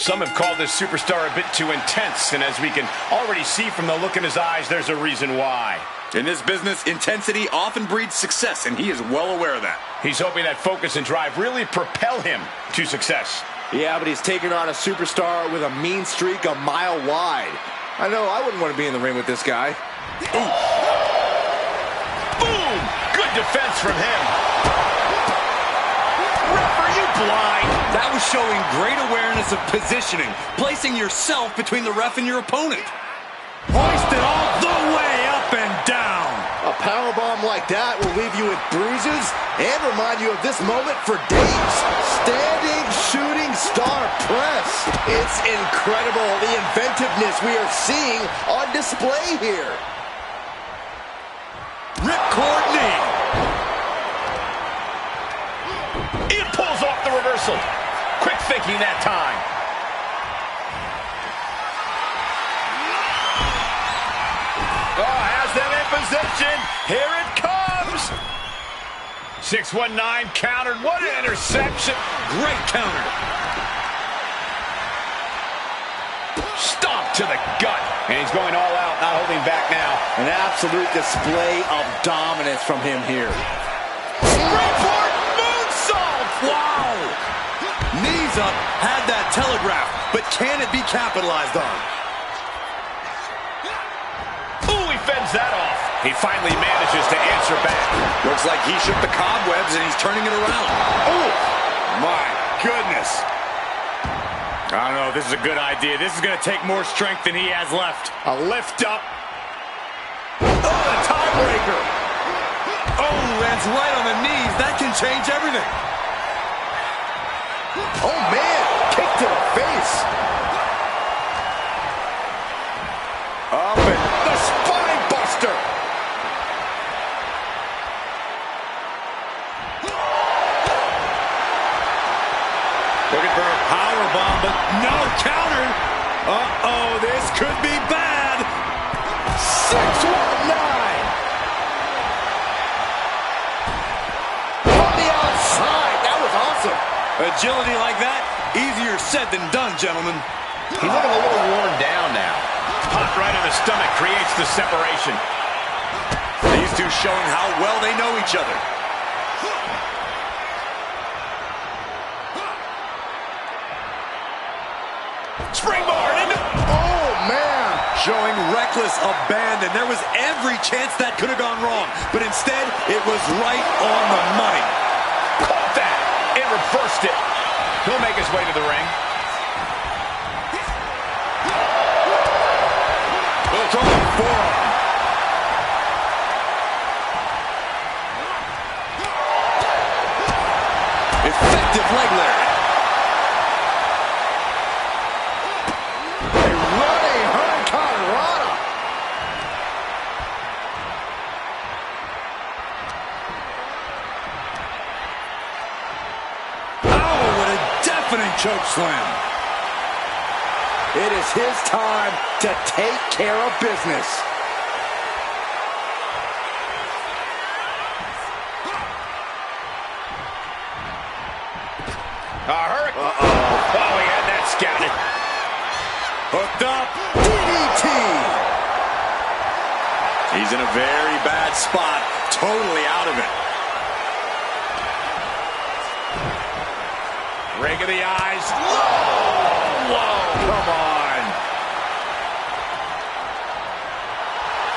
Some have called this superstar a bit too intense, and as we can already see from the look in his eyes, there's a reason why. In this business, intensity often breeds success, and he is well aware of that. He's hoping that focus and drive really propel him to success. Yeah, but he's taking on a superstar with a mean streak a mile wide. I know I wouldn't want to be in the ring with this guy. Ooh. Boom! Good defense from him. Ref, are you blind? That was showing great awareness of positioning, placing yourself between the ref and your opponent. Hoisted all the way up and down. A powerbomb like that will leave you with bruises and remind you of this moment for days. Standing shooting star press. It's incredible the inventiveness we are seeing on display here. Ripcord knee. It pulls off the reversal. Quick thinking that time. Oh, has them in position. Here it comes. 619 countered. What an interception. Great counter. Stomp to the gut. And he's going all out, not holding back now. An absolute display of dominance from him here. Springboard moonsault. Wow. Knees up, had that telegraph, but can it be capitalized on? Fends that off. He finally manages to answer back. Looks like he shook the cobwebs and he's turning it around. Oh, my goodness. I don't know if this is a good idea. This is going to take more strength than he has left. A lift up. Oh, the tiebreaker. Oh, lands right on the knees. That can change everything. Oh, man. Kick to the face. Up and the spine buster. Looking for a power bomb, but no counter. Uh-oh, this could be bad. 619. On the outside. That was awesome. Agility like that, easier said than done, gentlemen. He's looking a little worn down now. Hot right in the stomach creates the separation. These two showing how well they know each other. Springboard into... Oh, man. Showing reckless abandon. There was every chance that could have gone wrong, but instead, it was right on the money. Caught that and reversed it. He'll make his way to the ring. Effective leg Larry. A running hurricanrana. Oh, what a deafening choke slam. It is his time to take care of business. Oh, he had that scouted. Hooked up. DDT. He's in a very bad spot. Totally out of it. Rig of the eyes. Whoa, come on.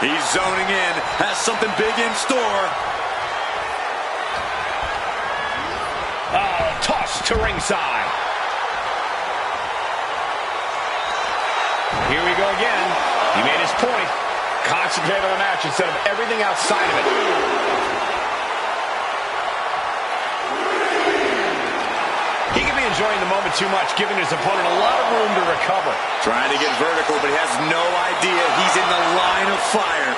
He's zoning in. Has something big in store. Oh, toss to ringside. Here we go again. He made his point. Concentrate on the match instead of everything outside of it. He could be enjoying the moment too much, giving his opponent a lot of room to recover. Trying to get vertical, but he has no idea he's in the line of fire.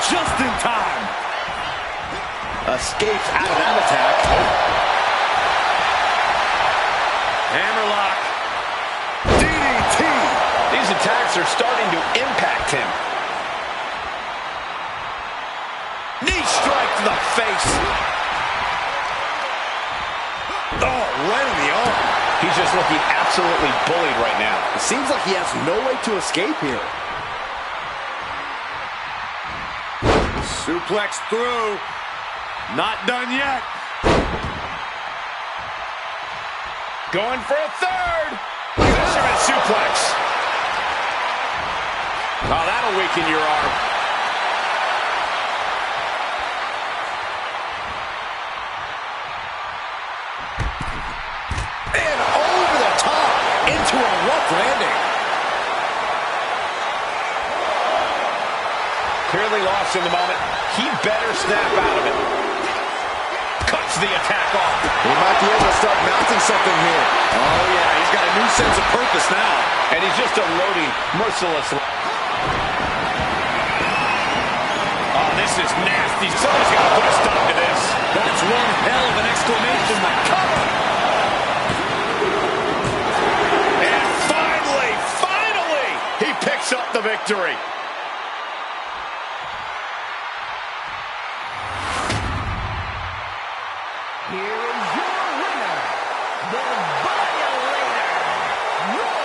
Just in time. Escapes out of that attack. Hammerlock. DDT. These These attacks are starting to impact him. Knee strike to the face. Oh, right in the arm. He's just looking absolutely bullied right now. It seems like he has no way to escape here. Suplex through. Not done yet. Going for a third. Fisherman suplex. Oh, that'll weaken your arm. And over the top into a rough landing. Clearly lost in the moment. He better snap out of it. Cuts the attack off. He might be able to start mounting something here. Oh, yeah, he's got a new sense of purpose now. And he's just unloading mercilessly. Oh, this is nasty. Somebody's got to put a stop to this. That's one hell of an exclamation mark. Cover. And finally, he picks up the victory. Here is your winner, the Violator, Raw.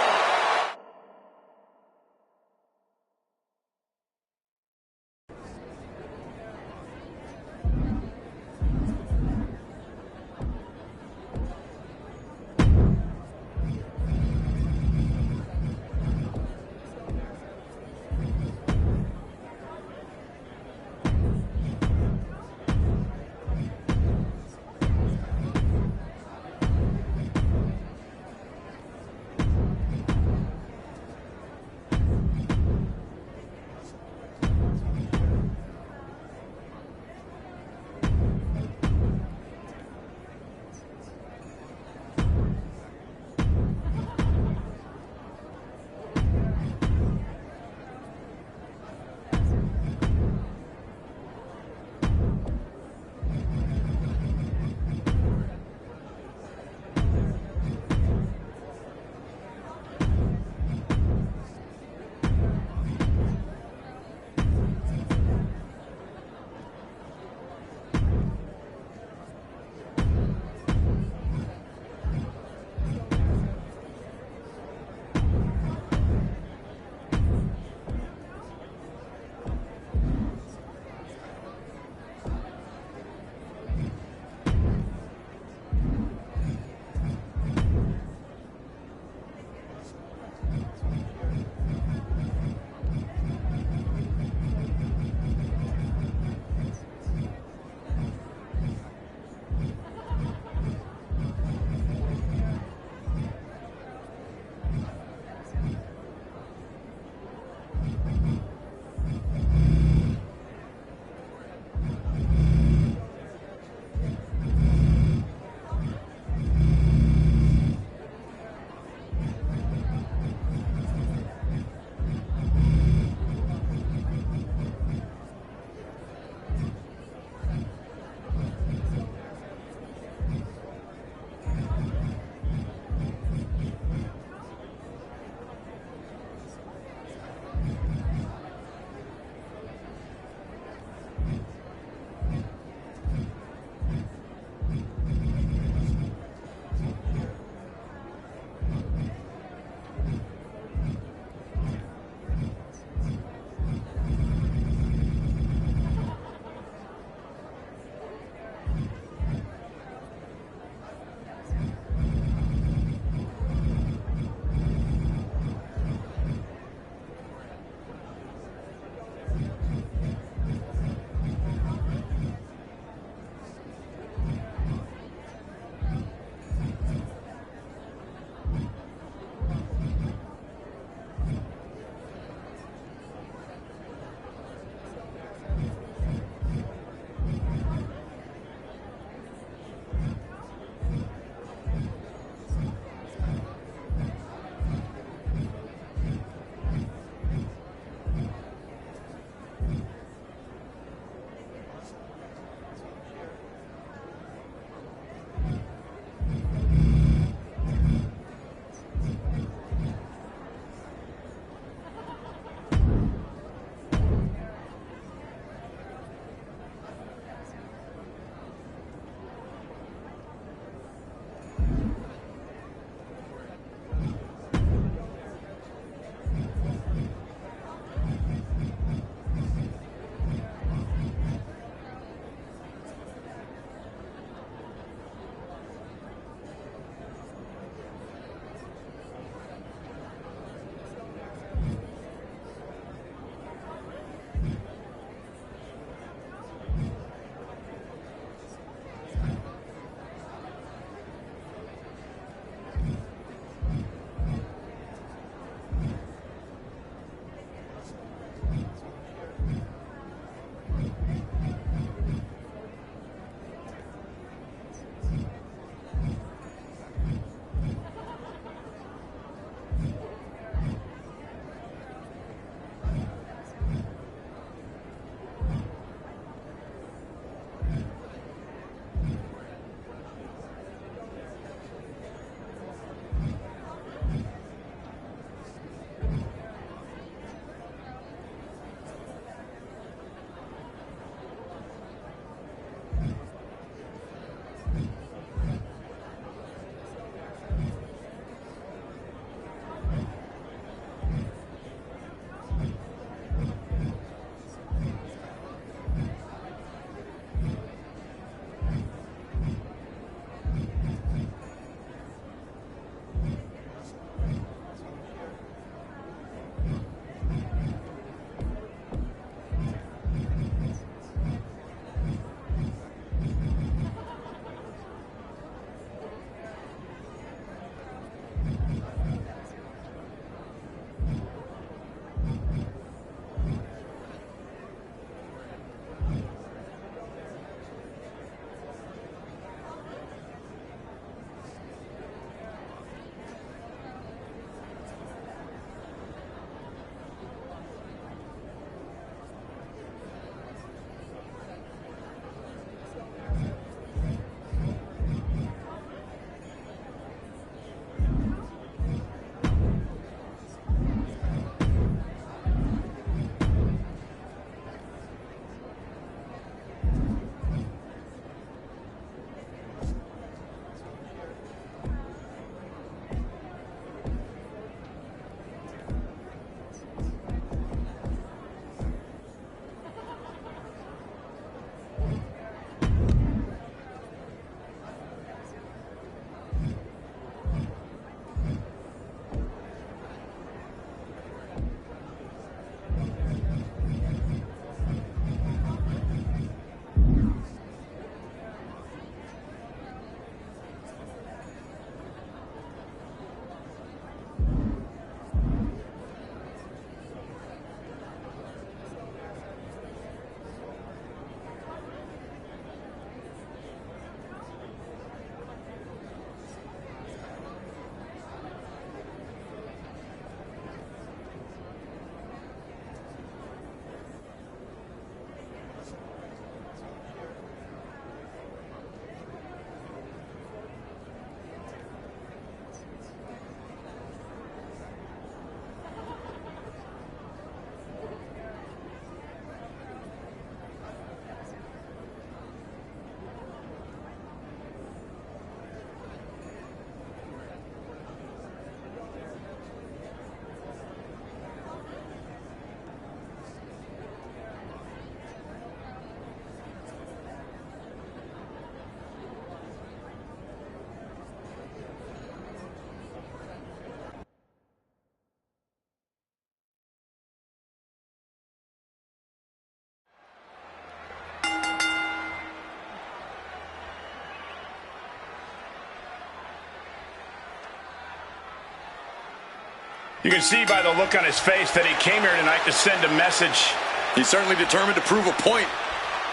You can see by the look on his face that he came here tonight to send a message. He's certainly determined to prove a point,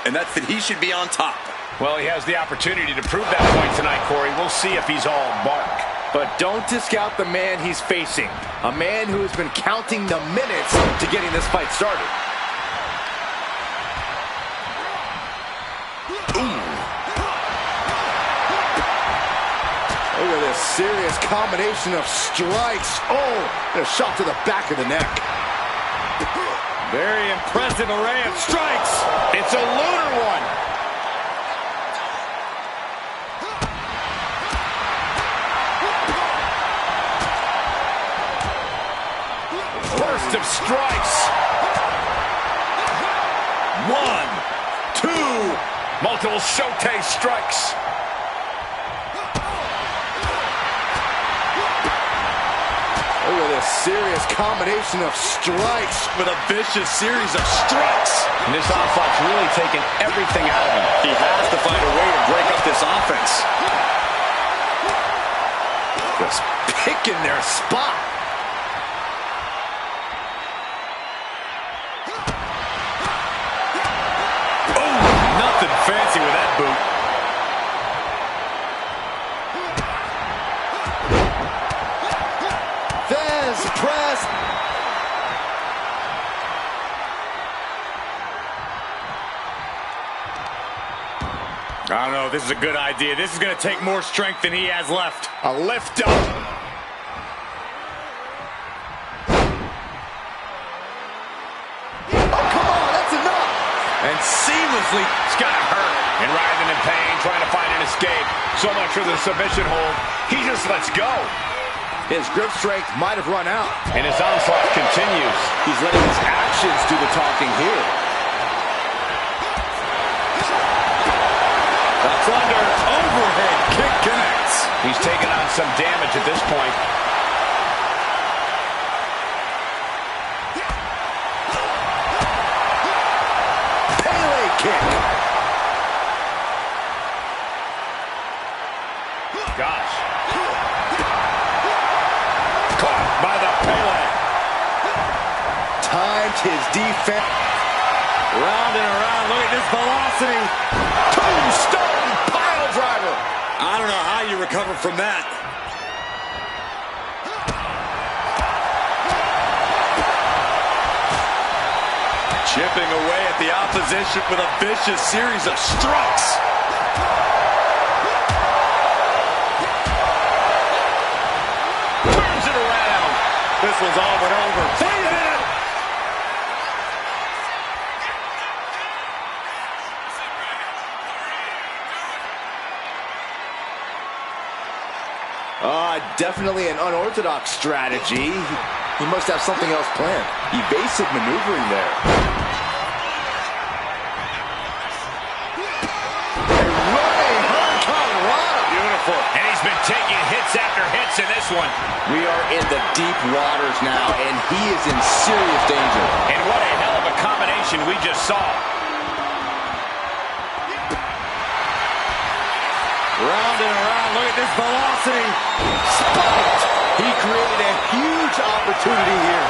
and that's that he should be on top. Well, he has the opportunity to prove that point tonight, Corey. We'll see if he's all bark. But don't discount the man he's facing. A man who has been counting the minutes to getting this fight started. Look at this serious combination of strikes. Oh, and a shot to the back of the neck. Very impressive array of strikes. It's a lunar one. Burst of strikes. 1, 2. Multiple shote strikes. Look at this serious combination of strikes. With a vicious series of strikes. And this onslaught's really taken everything out of him. He has to find a way to break up this offense. Just picking their spot. Oh, nothing fancy with that boot. Press. I don't know. This is a good idea. This is going to take more strength than he has left. A lift up. Oh, come on. That's enough. And seamlessly, It's got to hurt. And writhing in pain, trying to find an escape. So much for the submission hold. He just lets go. His grip strength might have run out. And his onslaught continues. He's letting his actions do the talking here. that's under. Overhead kick connects. He's taken on some damage at this point. Pele kick. Gosh. Caught by the Pele. Timed his defense. Round and around. Look at this velocity. Tombstone pile driver. I don't know how you recover from that. Chipping away at the opposition with a vicious series of strikes. Turns it around. This one's all but over. Wait a minute. Definitely an unorthodox strategy. He must have something else planned. Evasive maneuvering there. Running Hurricanrana. Beautiful. And he's been taking hits after hits in this one. We are in the deep waters now, and he is in serious danger. And what a hell of a combination we just saw. Round and around. Look at this velocity. Spiked. He created a huge opportunity here.